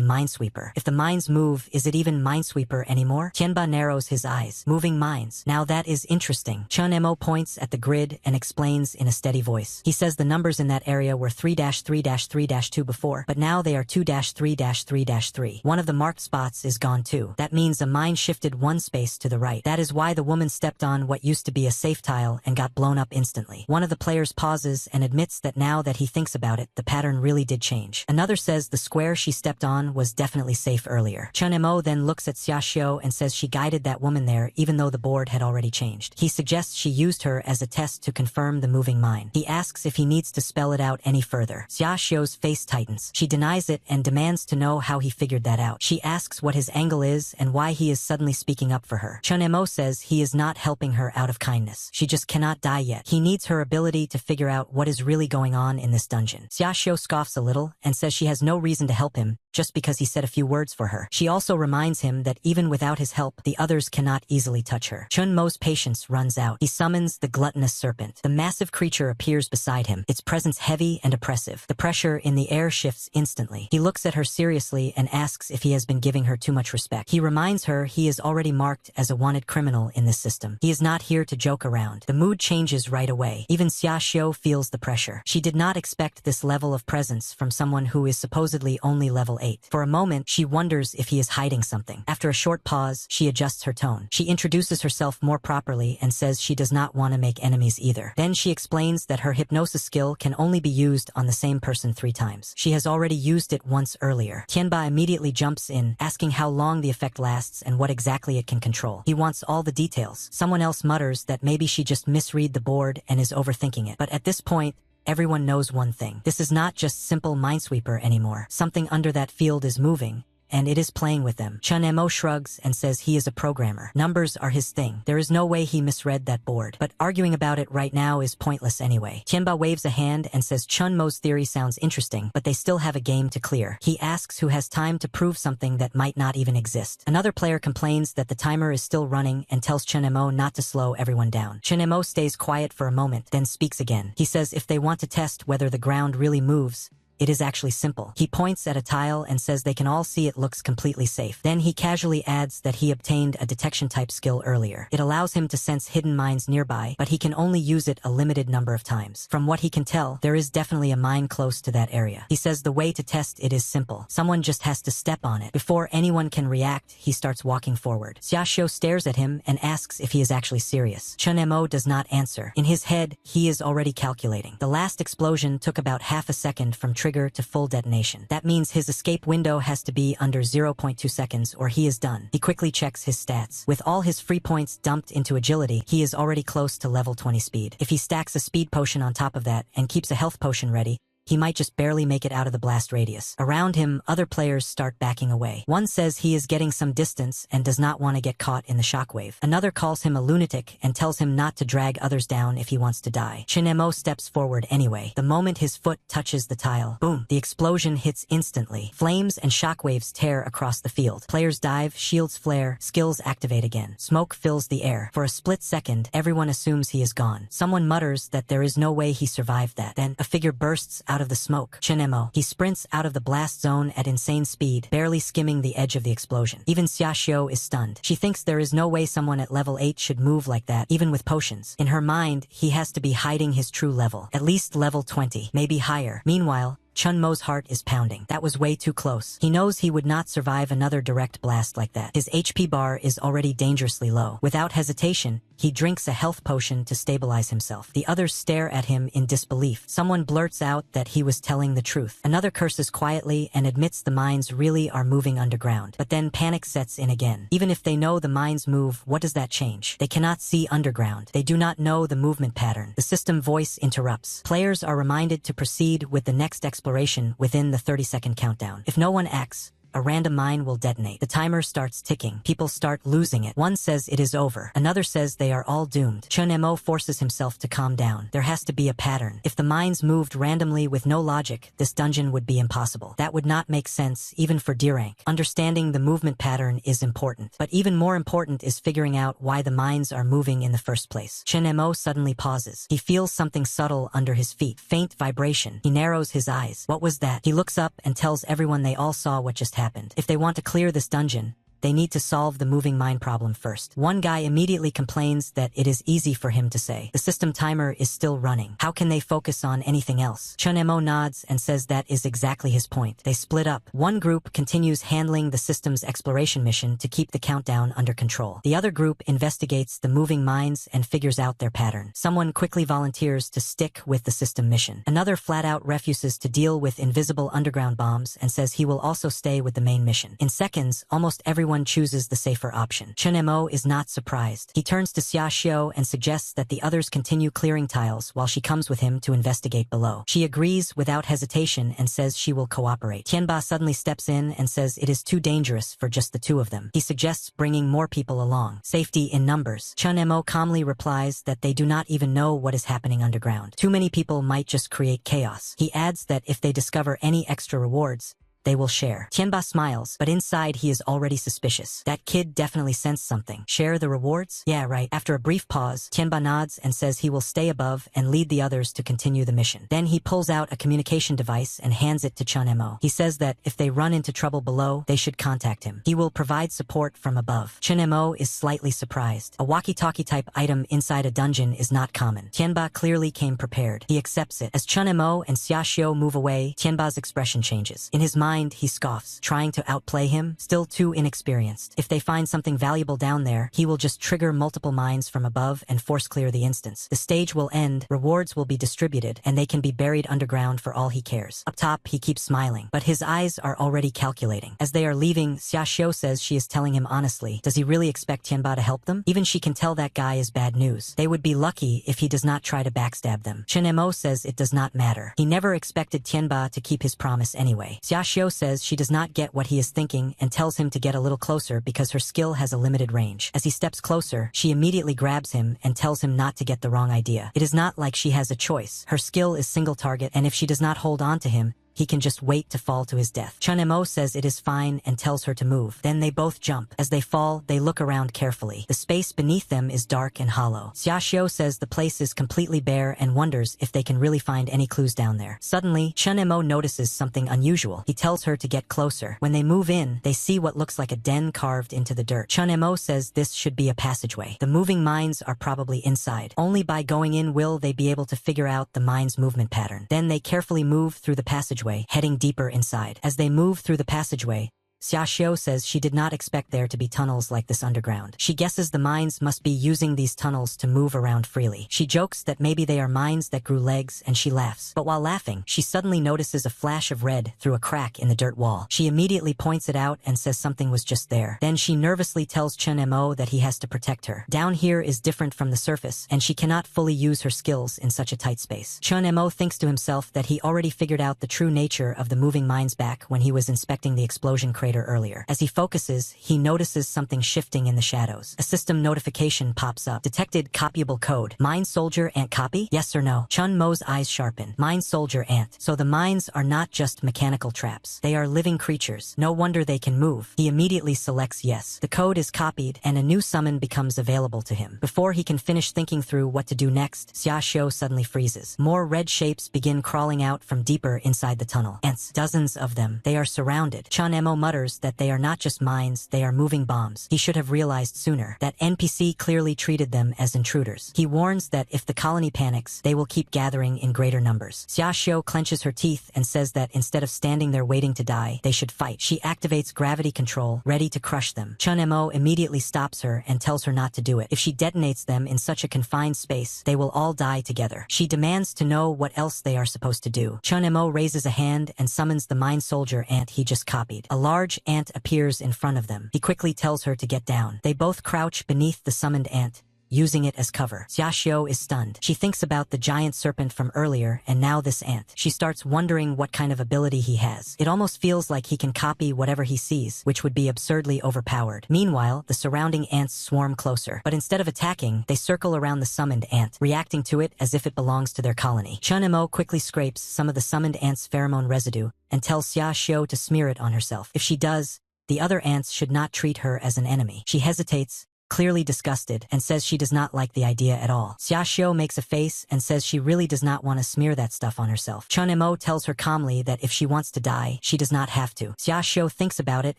Minesweeper. If the mines move, is it even Minesweeper anymore? Tianba narrows his eyes. Moving mines. Now that is interesting. Chun Mo points at the grid and explains in a steady voice. He says the numbers in that area were 3-3-3-2 before, but now they are 2-3-3-3. One of the marked spots is gone too. That means a mine shifted one space to the right. That is why the woman stepped on what used to be a safe tile tile and got blown up instantly. One of the players pauses and admits that now that he thinks about it, the pattern really did change. Another says the square she stepped on was definitely safe earlier. Chun Mo then looks at Xiaoxiu and says she guided that woman there even though the board had already changed. He suggests she used her as a test to confirm the moving mine. He asks if he needs to spell it out any further. Xiaoxiu's face tightens. She denies it and demands to know how he figured that out. She asks what his angle is and why he is suddenly speaking up for her. Chun Mo says he is not helping her out of kindness. She just cannot die yet. He needs her ability to figure out what is really going on in this dungeon. Xiaoxiu scoffs a little and says she has no reason to help him just because he said a few words for her. She also reminds him that even without his help, the others cannot easily touch her. Chun Mo's patience runs out. He summons the gluttonous serpent. The massive creature appears beside him, its presence heavy and oppressive. The pressure in the air shifts instantly. He looks at her seriously and asks if he has been giving her too much respect. He reminds her he is already marked as a wanted criminal in this system. He is not here to joke around. The mood changes right away. Even Xiaoxiu feels the pressure. She did not expect this level of presence from someone who is supposedly only level 8. For a moment, she wonders if he is hiding something. After a short pause, she adjusts her tone. She introduces herself more properly and says she does not want to make enemies either. Then she explains that her hypnosis skill can only be used on the same person 3 times. She has already used it once earlier. Tianba immediately jumps in, asking how long the effect lasts and what exactly it can control. He wants all the details. Someone else mutters that maybe she just misread the board and is overthinking it. But at this point, everyone knows one thing. This is not just simple Minesweeper anymore. Something under that field is moving, and it is playing with them. Chun Mo shrugs and says he is a programmer. Numbers are his thing. There is no way he misread that board. But arguing about it right now is pointless anyway. Tianba waves a hand and says Chun Mo's theory sounds interesting, but they still have a game to clear. He asks who has time to prove something that might not even exist. Another player complains that the timer is still running and tells Chun Mo not to slow everyone down. Chun Mo stays quiet for a moment, then speaks again. He says if they want to test whether the ground really moves, it is actually simple. He points at a tile and says they can all see it looks completely safe. Then he casually adds that he obtained a detection type skill earlier. It allows him to sense hidden mines nearby, but he can only use it a limited number of times. From what he can tell, there is definitely a mine close to that area. He says the way to test it is simple. Someone just has to step on it. Before anyone can react, he starts walking forward. Xiaoxiu stares at him and asks if he is actually serious. Chun Mo does not answer. In his head, he is already calculating. The last explosion took about half a second from trigger to full detonation. That means his escape window has to be under 0.2 seconds or he is done. He quickly checks his stats. With all his free points dumped into agility, he is already close to level 20 speed. If he stacks a speed potion on top of that and keeps a health potion ready, he might just barely make it out of the blast radius. Around him, other players start backing away. One says he is getting some distance and does not want to get caught in the shockwave. Another calls him a lunatic and tells him not to drag others down if he wants to die. Chun Mo steps forward anyway. The moment his foot touches the tile, boom, the explosion hits instantly. Flames and shockwaves tear across the field. Players dive, shields flare, skills activate again. Smoke fills the air. For a split second, everyone assumes he is gone. Someone mutters that there is no way he survived that. Then a figure bursts out of the smoke. Chun Mo. He sprints out of the blast zone at insane speed, barely skimming the edge of the explosion. Even Xiaoxiu is stunned. She thinks there is no way someone at level 8 should move like that, even with potions. In her mind, he has to be hiding his true level. At least level 20, maybe higher. Meanwhile, Chun Mo's heart is pounding. That was way too close. He knows he would not survive another direct blast like that. His HP bar is already dangerously low. Without hesitation, he drinks a health potion to stabilize himself. The others stare at him in disbelief. Someone blurts out that he was telling the truth. Another curses quietly and admits the mines really are moving underground. But then panic sets in again. Even if they know the mines move, what does that change? They cannot see underground. They do not know the movement pattern. The system voice interrupts. Players are reminded to proceed with the next exploration within the 30-second countdown. If no one acts, a random mine will detonate. The timer starts ticking. People start losing it. One says it is over. Another says they are all doomed. Chun Mo forces himself to calm down. There has to be a pattern. If the mines moved randomly with no logic, this dungeon would be impossible. That would not make sense, even for D rank. Understanding the movement pattern is important. But even more important is figuring out why the mines are moving in the first place. Chun Mo suddenly pauses. He feels something subtle under his feet. Faint vibration. He narrows his eyes. What was that? He looks up and tells everyone they all saw what just happened. If they want to clear this dungeon, they need to solve the moving mine problem first. One guy immediately complains that it is easy for him to say. The system timer is still running. How can they focus on anything else? Chun Mo nods and says that is exactly his point. They split up. One group continues handling the system's exploration mission to keep the countdown under control. The other group investigates the moving mines and figures out their pattern. Someone quickly volunteers to stick with the system mission. Another flat out refuses to deal with invisible underground bombs and says he will also stay with the main mission. In seconds, almost everyone chooses the safer option. Chun Mo is not surprised. He turns to Xia Xiu and suggests that the others continue clearing tiles while she comes with him to investigate below. She agrees without hesitation and says she will cooperate. Tianba suddenly steps in and says it is too dangerous for just the two of them. He suggests bringing more people along. Safety in numbers. Chun Mo calmly replies that they do not even know what is happening underground. Too many people might just create chaos. He adds that if they discover any extra rewards, they will share. Tianba smiles, but inside he is already suspicious. That kid definitely sensed something. Share the rewards? Yeah, right. After a brief pause, Tianba nods and says he will stay above and lead the others to continue the mission. Then he pulls out a communication device and hands it to Chun Mo. He says that if they run into trouble below, they should contact him. He will provide support from above. Chun Mo is slightly surprised. A walkie-talkie type item inside a dungeon is not common. Tianba clearly came prepared. He accepts it. As Chun Mo and Xia Xiu move away, Tianba's expression changes. In his mind, he scoffs, trying to outplay him, still too inexperienced. If they find something valuable down there, he will just trigger multiple mines from above and force clear the instance. The stage will end, rewards will be distributed, and they can be buried underground for all he cares. Up top, he keeps smiling, but his eyes are already calculating. As they are leaving, Xia Xiu says she is telling him honestly. Does he really expect Tianba to help them? Even she can tell that guy is bad news. They would be lucky if he does not try to backstab them. Chun Mo says it does not matter. He never expected Tianba to keep his promise anyway. Xia Xiu says she does not get what he is thinking and tells him to get a little closer because her skill has a limited range. As he steps closer, she immediately grabs him and tells him not to get the wrong idea. It is not like she has a choice. Her skill is single target, and if she does not hold on to him, he can just wait to fall to his death. Chun Mo says it is fine and tells her to move. Then they both jump. As they fall, they look around carefully. The space beneath them is dark and hollow. Xia Xiu says the place is completely bare and wonders if they can really find any clues down there. Suddenly, Chun Mo notices something unusual. He tells her to get closer. When they move in, they see what looks like a den carved into the dirt. Chun Mo says this should be a passageway. The moving mines are probably inside. Only by going in will they be able to figure out the mine's movement pattern. Then they carefully move through the passageway, heading deeper inside. As they move through the passageway, Xia Xiu says she did not expect there to be tunnels like this underground. She guesses the mines must be using these tunnels to move around freely. She jokes that maybe they are mines that grew legs, and she laughs. But while laughing, she suddenly notices a flash of red through a crack in the dirt wall. She immediately points it out and says something was just there. Then she nervously tells Chun Mo that he has to protect her. Down here is different from the surface, and she cannot fully use her skills in such a tight space. Chun Mo thinks to himself that he already figured out the true nature of the moving mines back when he was inspecting the explosion crater earlier. As he focuses, he notices something shifting in the shadows. A system notification pops up. Detected copyable code. Mine soldier ant copy? Yes or no? Chun Mo's eyes sharpen. Mine soldier ant. So the mines are not just mechanical traps. They are living creatures. No wonder they can move. He immediately selects yes. The code is copied, and a new summon becomes available to him. Before he can finish thinking through what to do next, Xia Xiu suddenly freezes. More red shapes begin crawling out from deeper inside the tunnel. Ants. Dozens of them. They are surrounded. Chun Mo mutters that they are not just mines, they are moving bombs. He should have realized sooner. That NPC clearly treated them as intruders. He warns that if the colony panics, they will keep gathering in greater numbers. Xia Xiu clenches her teeth and says that instead of standing there waiting to die, they should fight. She activates gravity control, ready to crush them. Chun Mo immediately stops her and tells her not to do it. If she detonates them in such a confined space, they will all die together. She demands to know what else they are supposed to do. Chun Mo raises a hand and summons the mine soldier ant he just copied. A large ant appears in front of them. He quickly tells her to get down. They both crouch beneath the summoned ant, using it as cover. Xia Xiu is stunned. She thinks about the giant serpent from earlier and now this ant. She starts wondering what kind of ability he has. It almost feels like he can copy whatever he sees, which would be absurdly overpowered. Meanwhile, the surrounding ants swarm closer. But instead of attacking, they circle around the summoned ant, reacting to it as if it belongs to their colony. Chun Mo quickly scrapes some of the summoned ant's pheromone residue and tells Xia Xiu to smear it on herself. If she does, the other ants should not treat her as an enemy. She hesitates, clearly disgusted, and says she does not like the idea at all. Xiaoxiu makes a face and says she really does not want to smear that stuff on herself. Chun Mo tells her calmly that if she wants to die, she does not have to. Xiaoxiu thinks about it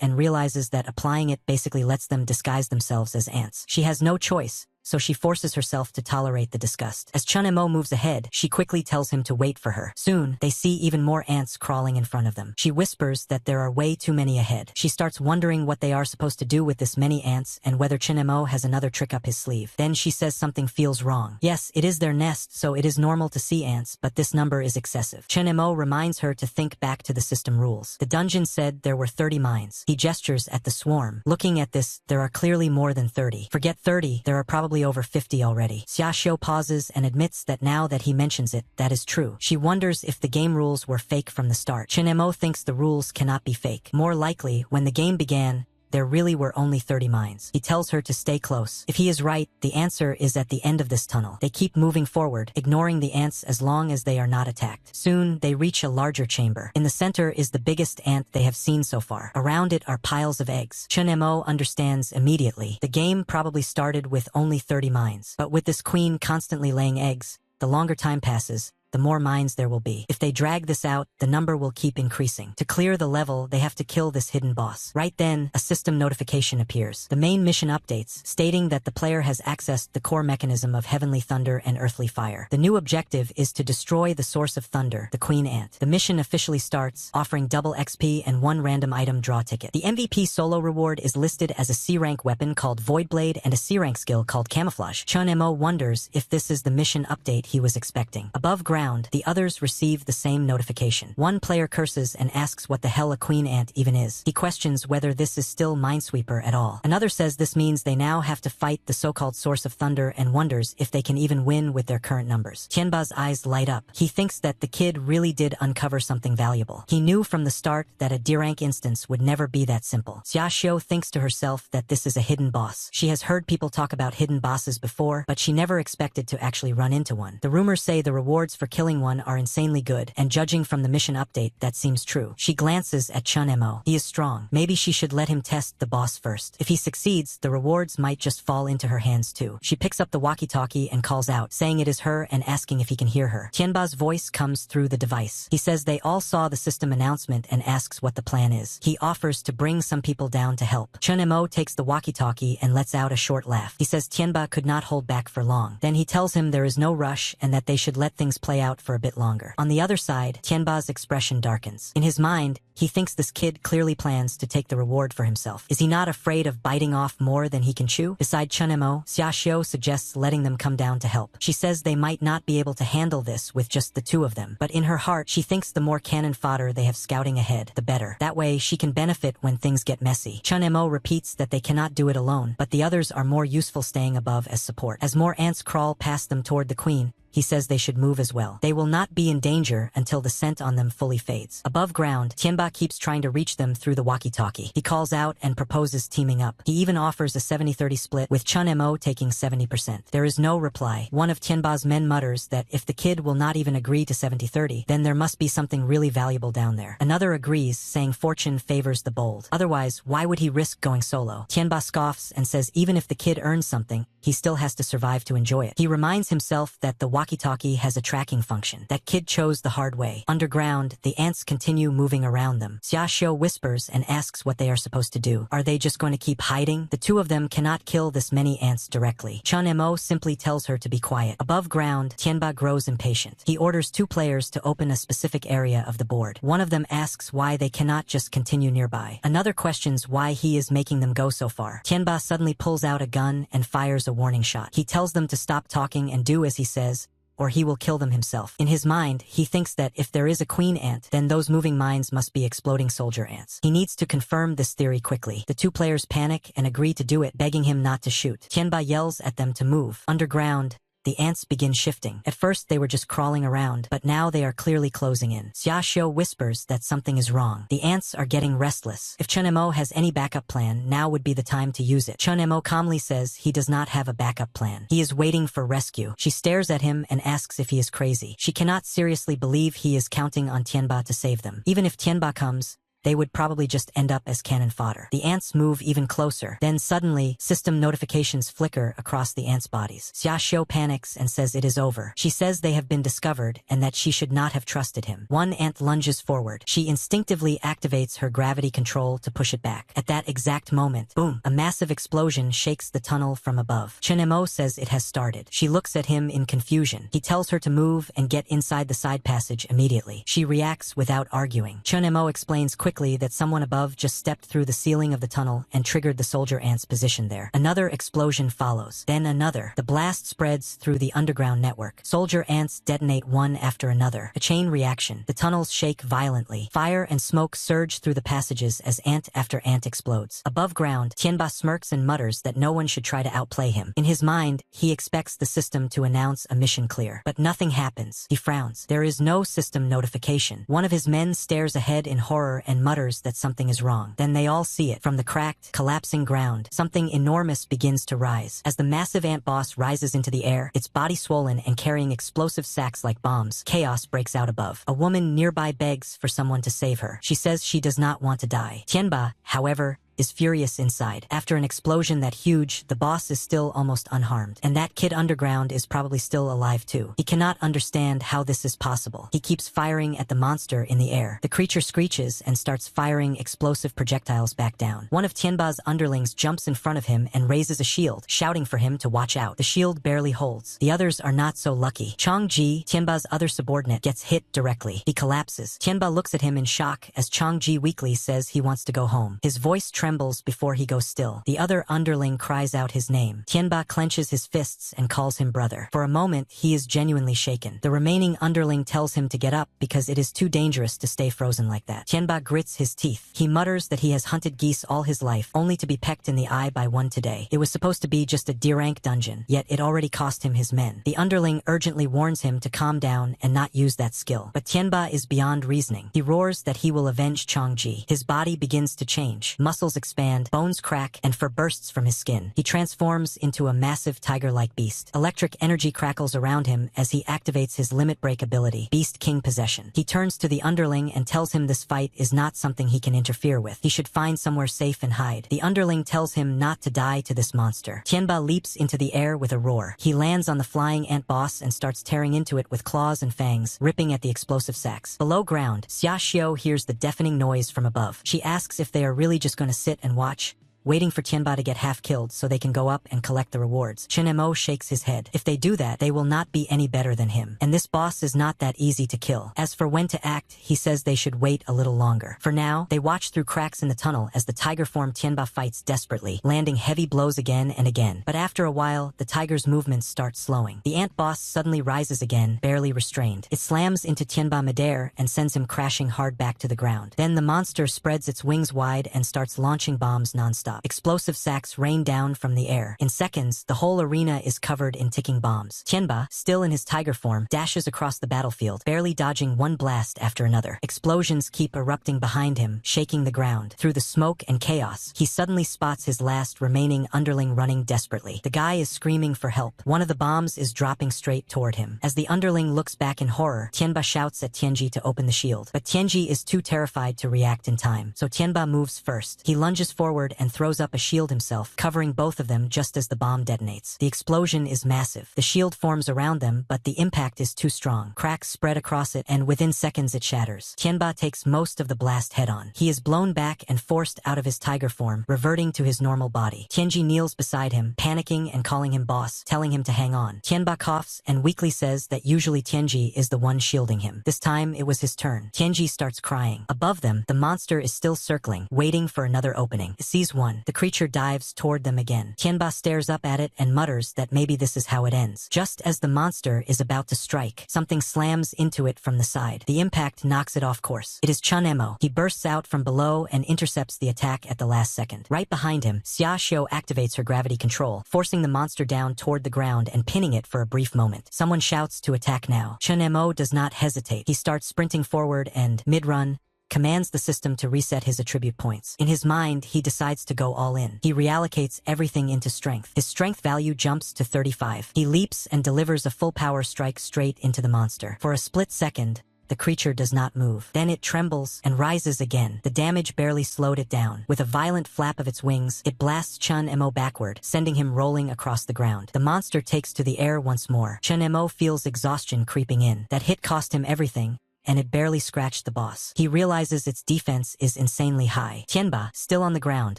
and realizes that applying it basically lets them disguise themselves as ants. She has no choice, so she forces herself to tolerate the disgust. As Chun Mo moves ahead, she quickly tells him to wait for her. Soon, they see even more ants crawling in front of them. She whispers that there are way too many ahead. She starts wondering what they are supposed to do with this many ants and whether Chun Mo has another trick up his sleeve. Then she says something feels wrong. Yes, it is their nest, so it is normal to see ants, but this number is excessive. Chun Mo reminds her to think back to the system rules. The dungeon said there were 30 mines. He gestures at the swarm. Looking at this, there are clearly more than 30. Forget 30, there are probably over 50 already. Xiaoxiu pauses and admits that now that he mentions it, that is true. She wonders if the game rules were fake from the start. Chun Mo thinks the rules cannot be fake. More likely, when the game began, there really were only 30 mines. He tells her to stay close. If he is right, the answer is at the end of this tunnel. They keep moving forward, ignoring the ants as long as they are not attacked. Soon, they reach a larger chamber. In the center is the biggest ant they have seen so far. Around it are piles of eggs. Chun Mo understands immediately. The game probably started with only 30 mines. But with this queen constantly laying eggs, the longer time passes, the more mines there will be. If they drag this out, the number will keep increasing. To clear the level, they have to kill this hidden boss. Right then, a system notification appears. The main mission updates, stating that the player has accessed the core mechanism of heavenly thunder and earthly fire. The new objective is to destroy the source of thunder, the Queen Ant. The mission officially starts, offering double XP and one random item draw ticket. The MVP solo reward is listed as a C-rank weapon called Void Blade and a C-rank skill called Camouflage. Chun Mo wonders if this is the mission update he was expecting. Above ground, the others receive the same notification. One player curses and asks what the hell a queen ant even is. He questions whether this is still Minesweeper at all. Another says this means they now have to fight the so-called source of thunder and wonders if they can even win with their current numbers. Tianba's eyes light up. He thinks that the kid really did uncover something valuable. He knew from the start that a D-rank instance would never be that simple. Xiaoxiu thinks to herself that this is a hidden boss. She has heard people talk about hidden bosses before, but she never expected to actually run into one. The rumors say the rewards for killing one are insanely good, and judging from the mission update, that seems true. She glances at Chun Mo. He is strong. Maybe she should let him test the boss first. If he succeeds, the rewards might just fall into her hands too. She picks up the walkie-talkie and calls out, saying it is her and asking if he can hear her. Tianba's voice comes through the device. He says they all saw the system announcement and asks what the plan is. He offers to bring some people down to help. Chun Mo takes the walkie-talkie and lets out a short laugh. He says Tianba could not hold back for long. Then he tells him there is no rush and that they should let things play out for a bit longer. On the other side, Tianba's expression darkens. In his mind, he thinks this kid clearly plans to take the reward for himself. Is he not afraid of biting off more than he can chew? Beside Chun Mo, Xiaoxiu suggests letting them come down to help. She says they might not be able to handle this with just the two of them, but in her heart, she thinks the more cannon fodder they have scouting ahead, the better. That way, she can benefit when things get messy. Chun Mo repeats that they cannot do it alone, but the others are more useful staying above as support. As more ants crawl past them toward the queen, he says they should move as well. They will not be in danger until the scent on them fully fades. Above ground, Tianba keeps trying to reach them through the walkie-talkie. He calls out and proposes teaming up. He even offers a 70-30 split, with Chun Mo taking 70%. There is no reply. One of Tianba's men mutters that if the kid will not even agree to 70-30, then there must be something really valuable down there. Another agrees, saying fortune favors the bold. Otherwise, why would he risk going solo? Tianba scoffs and says even if the kid earns something, he still has to survive to enjoy it. He reminds himself that the walkie-talkie has a tracking function. That kid chose the hard way. Underground, the ants continue moving around them. Xiaoxiu whispers and asks what they are supposed to do. Are they just going to keep hiding? The two of them cannot kill this many ants directly. Chun Mo simply tells her to be quiet. Above ground, Tianba grows impatient. He orders two players to open a specific area of the board. One of them asks why they cannot just continue nearby. Another questions why he is making them go so far. Tianba suddenly pulls out a gun and fires a warning shot. He tells them to stop talking and do as he says, or he will kill them himself. In his mind, he thinks that if there is a queen ant, then those moving mines must be exploding soldier ants. He needs to confirm this theory quickly. The two players panic and agree to do it, begging him not to shoot. Tianba yells at them to move. Underground, the ants begin shifting. At first they were just crawling around, but now they are clearly closing in. Xiaoxiu whispers that something is wrong. The ants are getting restless. If Chun Mo has any backup plan, now would be the time to use it. Chun Mo calmly says he does not have a backup plan. He is waiting for rescue. She stares at him and asks if he is crazy. She cannot seriously believe he is counting on Tianba to save them. Even if Tianba comes, they would probably just end up as cannon fodder. The ants move even closer. Then suddenly, system notifications flicker across the ants' bodies. Xiaoxiu panics and says it is over. She says they have been discovered and that she should not have trusted him. One ant lunges forward. She instinctively activates her gravity control to push it back. At that exact moment, boom, a massive explosion shakes the tunnel from above. Chen Mo says it has started. She looks at him in confusion. He tells her to move and get inside the side passage immediately. She reacts without arguing. Chen Mo explains quickly that someone above just stepped through the ceiling of the tunnel and triggered the soldier ants' position there. Another explosion follows. Then another. The blast spreads through the underground network. Soldier ants detonate one after another. A chain reaction. The tunnels shake violently. Fire and smoke surge through the passages as ant after ant explodes. Above ground, Tianba smirks and mutters that no one should try to outplay him. In his mind, he expects the system to announce a mission clear. But nothing happens. He frowns. There is no system notification. One of his men stares ahead in horror and mutters that something is wrong. Then they all see it. From the cracked, collapsing ground, something enormous begins to rise. As the massive ant boss rises into the air, its body swollen and carrying explosive sacks like bombs, chaos breaks out above. A woman nearby begs for someone to save her. She says she does not want to die. Tianba, however, is furious inside. After an explosion that huge, the boss is still almost unharmed. And that kid underground is probably still alive too. He cannot understand how this is possible. He keeps firing at the monster in the air. The creature screeches and starts firing explosive projectiles back down. One of Tianba's underlings jumps in front of him and raises a shield, shouting for him to watch out. The shield barely holds. The others are not so lucky. Chang Ji, Tianba's other subordinate, gets hit directly. He collapses. Tianba looks at him in shock as Chang Ji weakly says he wants to go home. His voice trembles before he goes still. The other underling cries out his name. Tianba clenches his fists and calls him brother. For a moment, he is genuinely shaken. The remaining underling tells him to get up because it is too dangerous to stay frozen like that. Tianba grits his teeth. He mutters that he has hunted geese all his life, only to be pecked in the eye by one today. It was supposed to be just a D-rank dungeon, yet it already cost him his men. The underling urgently warns him to calm down and not use that skill. But Tianba is beyond reasoning. He roars that he will avenge Changji. His body begins to change. Muscles expand, bones crack, and fur bursts from his skin. He transforms into a massive tiger-like beast. Electric energy crackles around him as he activates his limit break ability, Beast King Possession. He turns to the underling and tells him this fight is not something he can interfere with. He should find somewhere safe and hide. The underling tells him not to die to this monster. Tianba leaps into the air with a roar. He lands on the flying ant boss and starts tearing into it with claws and fangs, ripping at the explosive sacks. Below ground, Xiaoxiu hears the deafening noise from above. She asks if they are really just going to sit and watch, waiting for Tianba to get half killed so they can go up and collect the rewards. Chen Mo shakes his head. If they do that, they will not be any better than him. And this boss is not that easy to kill. As for when to act, he says they should wait a little longer. For now, they watch through cracks in the tunnel as the tiger form Tianba fights desperately, landing heavy blows again and again. But after a while, the tiger's movements start slowing. The ant boss suddenly rises again, barely restrained. It slams into Tianba midair and sends him crashing hard back to the ground. Then the monster spreads its wings wide and starts launching bombs non-stop. Explosive sacks rain down from the air. In seconds, the whole arena is covered in ticking bombs. Tianba, still in his tiger form, dashes across the battlefield, barely dodging one blast after another. Explosions keep erupting behind him, shaking the ground. Through the smoke and chaos, he suddenly spots his last remaining underling running desperately. The guy is screaming for help. One of the bombs is dropping straight toward him. As the underling looks back in horror, Tianba shouts at Tianji to open the shield. But Tianji is too terrified to react in time, so Tianba moves first. He lunges forward and throws up a shield himself, covering both of them just as the bomb detonates. The explosion is massive. The shield forms around them, but the impact is too strong. Cracks spread across it, and within seconds it shatters. Tianba takes most of the blast head-on. He is blown back and forced out of his tiger form, reverting to his normal body. Tianji kneels beside him, panicking and calling him boss, telling him to hang on. Tianba coughs and weakly says that usually Tianji is the one shielding him. This time it was his turn. Tianji starts crying. Above them, the monster is still circling, waiting for another opening. It sees one. The creature dives toward them again. Tianba stares up at it and mutters that maybe this is how it ends. Just as the monster is about to strike, something slams into it from the side. The impact knocks it off course. It is Chen Mo. He bursts out from below and intercepts the attack at the last second. Right behind him, Xiaoxiu activates her gravity control, forcing the monster down toward the ground and pinning it for a brief moment. Someone shouts to attack now. Chen Mo does not hesitate. He starts sprinting forward and, mid-run, commands the system to reset his attribute points. In his mind, he decides to go all in. He reallocates everything into strength. His strength value jumps to 35. He leaps and delivers a full power strike straight into the monster. For a split second, the creature does not move. Then it trembles and rises again. The damage barely slowed it down. With a violent flap of its wings, it blasts Chun-Mo backward, sending him rolling across the ground. The monster takes to the air once more. Chun-Mo feels exhaustion creeping in. That hit cost him everything, and it barely scratched the boss. He realizes its defense is insanely high. Tianba, still on the ground,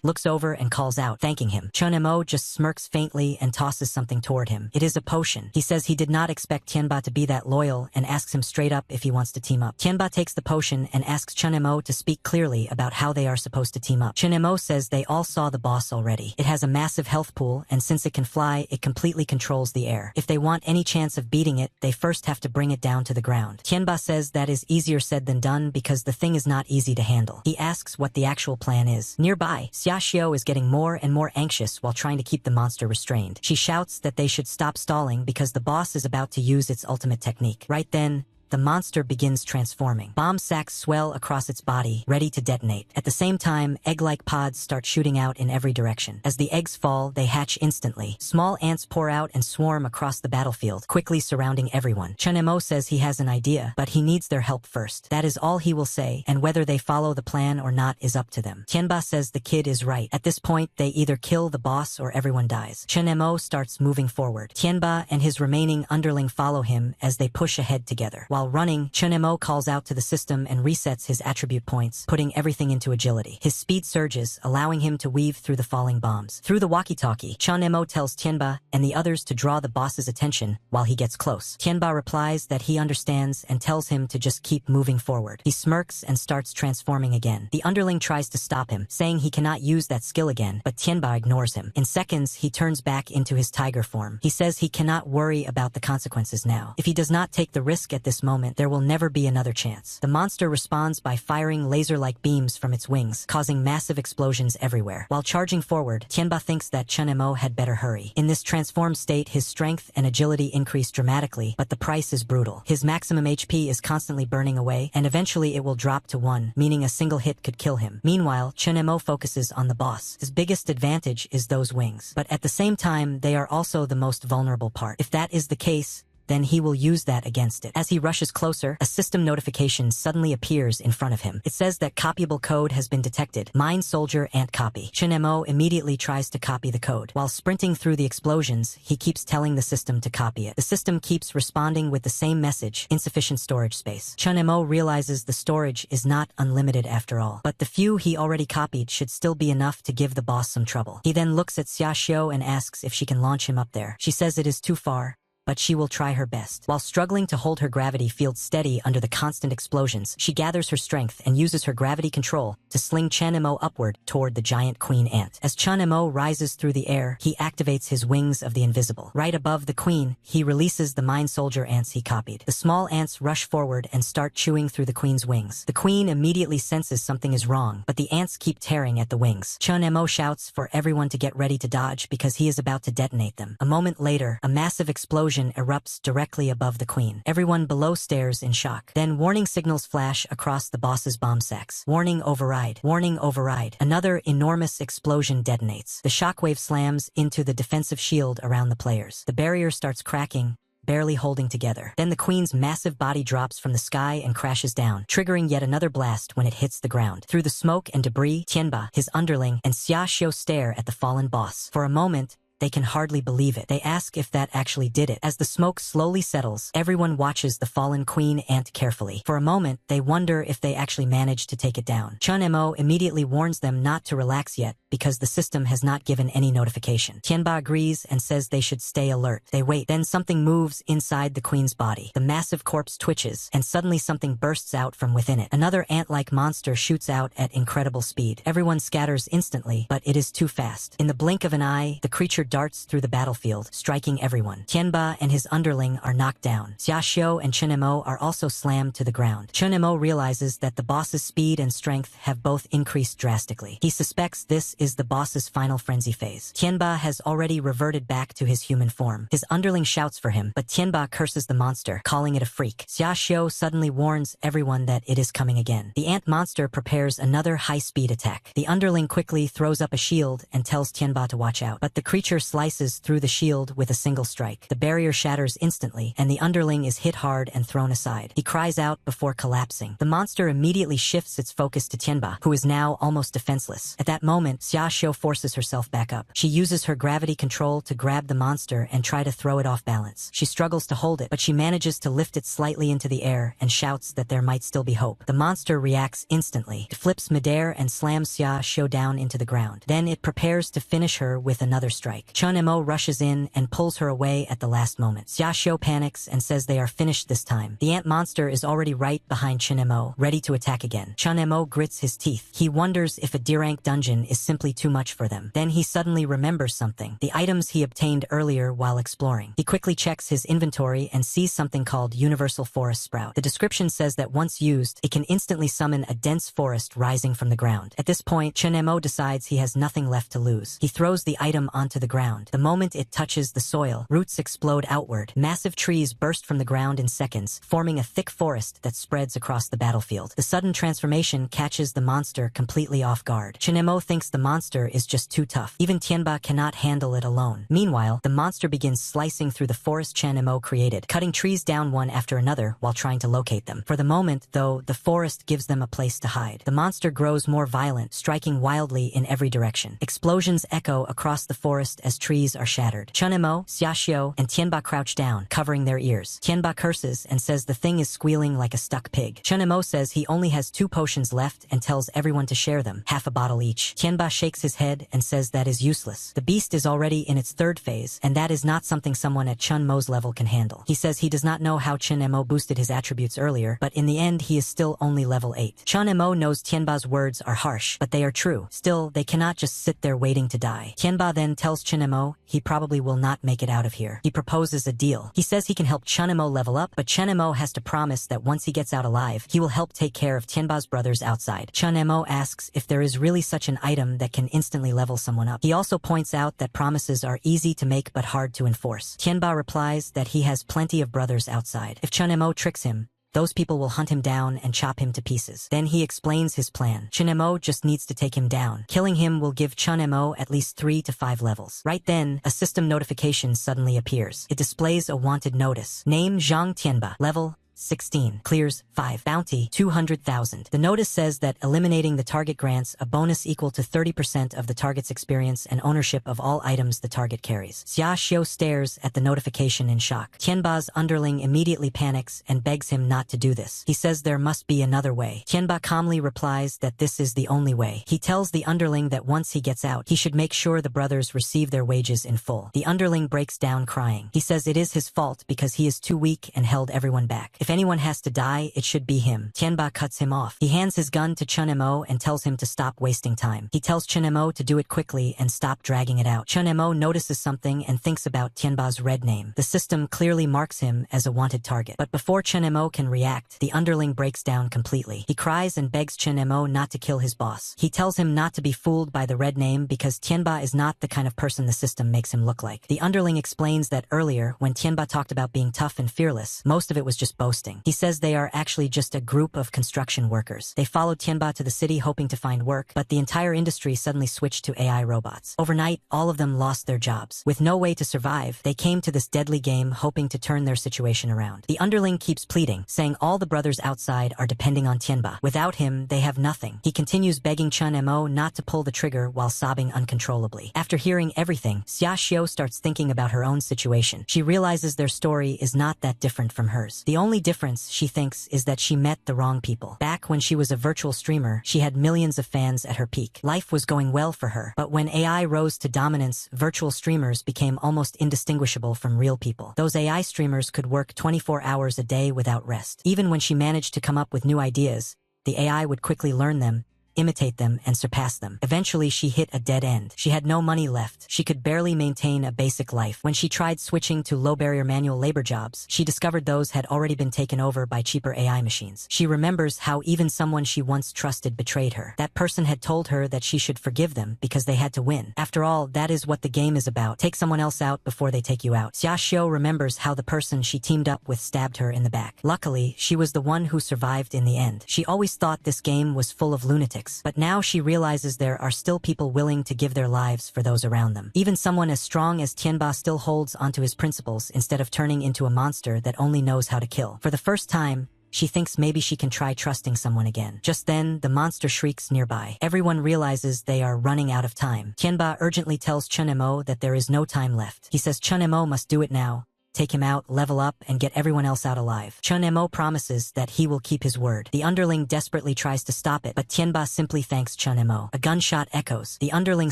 looks over and calls out, thanking him. Chun-Mo just smirks faintly and tosses something toward him. It is a potion. He says he did not expect Tianba to be that loyal and asks him straight up if he wants to team up. Tianba takes the potion and asks Chun-Mo to speak clearly about how they are supposed to team up. Chun-Mo says they all saw the boss already. It has a massive health pool, and since it can fly, it completely controls the air. If they want any chance of beating it, they first have to bring it down to the ground. Tianba says that is easier said than done because the thing is not easy to handle. He asks what the actual plan is. Nearby, Xiaoxiu is getting more and more anxious while trying to keep the monster restrained. She shouts that they should stop stalling because the boss is about to use its ultimate technique. Right then, the monster begins transforming. Bomb sacks swell across its body, ready to detonate. At the same time, egg-like pods start shooting out in every direction. As the eggs fall, they hatch instantly. Small ants pour out and swarm across the battlefield, quickly surrounding everyone. Chun-Mo says he has an idea, but he needs their help first. That is all he will say, and whether they follow the plan or not is up to them. Tianba says the kid is right. At this point, they either kill the boss or everyone dies. Chun-Mo starts moving forward. Tianba and his remaining underling follow him as they push ahead together. While running, Chun-Mo calls out to the system and resets his attribute points, putting everything into agility. His speed surges, allowing him to weave through the falling bombs. Through the walkie-talkie, Chun-Mo tells Tianba and the others to draw the boss's attention while he gets close. Tianba replies that he understands and tells him to just keep moving forward. He smirks and starts transforming again. The underling tries to stop him, saying he cannot use that skill again, but Tianba ignores him. In seconds, he turns back into his tiger form. He says he cannot worry about the consequences now. If he does not take the risk at this moment, there will never be another chance. The monster responds by firing laser-like beams from its wings, causing massive explosions everywhere. While charging forward, Tianba thinks that Chun-Mo had better hurry. In this transformed state, his strength and agility increase dramatically, but the price is brutal. His maximum HP is constantly burning away, and eventually it will drop to 1, meaning a single hit could kill him. Meanwhile, Chun-Mo focuses on the boss. His biggest advantage is those wings, but at the same time, they are also the most vulnerable part. If that is the case, then he will use that against it. As he rushes closer, a system notification suddenly appears in front of him. It says that copyable code has been detected. Mine Soldier Ant Copy. Chun-Mo immediately tries to copy the code. While sprinting through the explosions, he keeps telling the system to copy it. The system keeps responding with the same message, insufficient storage space. Chun-Mo realizes the storage is not unlimited after all, but the few he already copied should still be enough to give the boss some trouble. He then looks at Xiaoxiu and asks if she can launch him up there. She says it is too far, but she will try her best. While struggling to hold her gravity field steady under the constant explosions, she gathers her strength and uses her gravity control to sling Chun-Mo upward toward the giant queen ant. As Chun-Mo rises through the air, he activates his wings of the invisible. Right above the queen, he releases the mine soldier ants he copied. The small ants rush forward and start chewing through the queen's wings. The queen immediately senses something is wrong, but the ants keep tearing at the wings. Chun-Mo shouts for everyone to get ready to dodge because he is about to detonate them. A moment later, a massive explosion erupts directly above the queen. Everyone below stares in shock. Then warning signals flash across the boss's bomb sacks. Warning override. Warning override. Another enormous explosion detonates. The shockwave slams into the defensive shield around the players. The barrier starts cracking, barely holding together. Then the queen's massive body drops from the sky and crashes down, triggering yet another blast when it hits the ground. Through the smoke and debris, Tianba, his underling, and Xiaoxiu stare at the fallen boss. For a moment, they can hardly believe it. They ask if that actually did it. As the smoke slowly settles, everyone watches the fallen queen ant carefully. For a moment, they wonder if they actually managed to take it down. Chun-Mo immediately warns them not to relax yet because the system has not given any notification. Tianba agrees and says they should stay alert. They wait. Then something moves inside the queen's body. The massive corpse twitches, and suddenly something bursts out from within it. Another ant-like monster shoots out at incredible speed. Everyone scatters instantly, but it is too fast. In the blink of an eye, the creature darts through the battlefield, striking everyone. Tianba and his underling are knocked down. Xiaoxiu and Chun-Mo are also slammed to the ground. Chun-Mo realizes that the boss's speed and strength have both increased drastically. He suspects this is the boss's final frenzy phase. Tianba has already reverted back to his human form. His underling shouts for him, but Tianba curses the monster, calling it a freak. Xiaoxiu suddenly warns everyone that it is coming again. The ant monster prepares another high-speed attack. The underling quickly throws up a shield and tells Tianba to watch out, but the creature slices through the shield with a single strike. The barrier shatters instantly, and the underling is hit hard and thrown aside. He cries out before collapsing. The monster immediately shifts its focus to Tianba, who is now almost defenseless. At that moment, Xiaoxiu forces herself back up. She uses her gravity control to grab the monster and try to throw it off balance. She struggles to hold it, but she manages to lift it slightly into the air and shouts that there might still be hope. The monster reacts instantly. It flips midair and slams Xiaoxiu down into the ground. Then it prepares to finish her with another strike. Chun Mo rushes in and pulls her away at the last moment. Xiaoxiu panics and says they are finished this time. The ant monster is already right behind Chun Mo, ready to attack again. Chun Mo grits his teeth. He wonders if a D-rank dungeon is simply too much for them. Then he suddenly remembers something. The items he obtained earlier while exploring. He quickly checks his inventory and sees something called Universal Forest Sprout. The description says that once used, it can instantly summon a dense forest rising from the ground. At this point, Chun Mo decides he has nothing left to lose. He throws the item onto the ground. The moment it touches the soil, roots explode outward. Massive trees burst from the ground in seconds, forming a thick forest that spreads across the battlefield. The sudden transformation catches the monster completely off guard. Chun Mo thinks the monster is just too tough. Even Tianba cannot handle it alone. Meanwhile, the monster begins slicing through the forest Chun Mo created, cutting trees down one after another while trying to locate them. For the moment, though, the forest gives them a place to hide. The monster grows more violent, striking wildly in every direction. Explosions echo across the forest as trees are shattered. Chun Mo, Xiaoxiu, and Tianba crouch down, covering their ears. Tianba curses and says the thing is squealing like a stuck pig. Chun Mo says he only has 2 potions left and tells everyone to share them, half a bottle each. Tianba shakes his head and says that is useless. The beast is already in its 3rd phase, and that is not something someone at Chun Mo's level can handle. He says he does not know how Chun Mo boosted his attributes earlier, but in the end he is still only level 8. Chun Mo knows Tianba's words are harsh, but they are true. Still, they cannot just sit there waiting to die. Tianba then tells Chun Mo he probably will not make it out of here. He proposes a deal. He says he can help Chun Mo level up, but Chun Mo has to promise that once he gets out alive, he will help take care of Tianba's brothers outside. Chun Mo asks if there is really such an item that can instantly level someone up. He also points out that promises are easy to make but hard to enforce. Tianba replies that he has plenty of brothers outside. If Chun Mo tricks him, those people will hunt him down and chop him to pieces. Then he explains his plan. Chun Mo just needs to take him down. Killing him will give Chun Mo at least 3 to 5 levels. Right then, a system notification suddenly appears. It displays a wanted notice. Name Zhang Tianba. Level 16. Clears 5. Bounty 200,000. The notice says that eliminating the target grants a bonus equal to 30% of the target's experience and ownership of all items the target carries. Xiaoxiu stares at the notification in shock. Tianba's underling immediately panics and begs him not to do this. He says there must be another way. Tianba calmly replies that this is the only way. He tells the underling that once he gets out, he should make sure the brothers receive their wages in full. The underling breaks down crying. He says it is his fault because he is too weak and held everyone back. If anyone has to die, it should be him. Tianba cuts him off. He hands his gun to Chun Mo and tells him to stop wasting time. He tells Chun Mo to do it quickly and stop dragging it out. Chun Mo notices something and thinks about Tianba's red name. The system clearly marks him as a wanted target. But before Chun Mo can react, the underling breaks down completely. He cries and begs Chun Mo not to kill his boss. He tells him not to be fooled by the red name because Tianba is not the kind of person the system makes him look like. The underling explains that earlier, when Tianba talked about being tough and fearless, most of it was just boasting. He says they are actually just a group of construction workers. They followed Tianba to the city hoping to find work, but the entire industry suddenly switched to AI robots. Overnight, all of them lost their jobs. With no way to survive, they came to this deadly game hoping to turn their situation around. The underling keeps pleading, saying all the brothers outside are depending on Tianba. Without him, they have nothing. He continues begging Chun Mo not to pull the trigger while sobbing uncontrollably. After hearing everything, Xiaoxiu starts thinking about her own situation. She realizes their story is not that different from hers. The only difference, she thinks, is that she met the wrong people. Back when she was a virtual streamer, she had millions of fans at her peak. Life was going well for her. But when AI rose to dominance, virtual streamers became almost indistinguishable from real people. Those AI streamers could work 24 hours a day without rest. Even when she managed to come up with new ideas, the AI would quickly learn them, imitate them, and surpass them. Eventually, she hit a dead end. She had no money left. She could barely maintain a basic life. When she tried switching to low-barrier manual labor jobs, she discovered those had already been taken over by cheaper AI machines. She remembers how even someone she once trusted betrayed her. That person had told her that she should forgive them because they had to win. After all, that is what the game is about. Take someone else out before they take you out. Xiaoxiu remembers how the person she teamed up with stabbed her in the back. Luckily, she was the one who survived in the end. She always thought this game was full of lunatics. politics. But now she realizes there are still people willing to give their lives for those around them. Even someone as strong as Tianba still holds onto his principles instead of turning into a monster that only knows how to kill. For the first time, she thinks maybe she can try trusting someone again. Just then, the monster shrieks nearby. Everyone realizes they are running out of time. Tianba urgently tells Chen Mo that there is no time left. He says Chen Mo must do it now. Take him out, level up, and get everyone else out alive. Chen Mo promises that he will keep his word. The underling desperately tries to stop it, but Tianba simply thanks Chen Mo. A gunshot echoes. The underling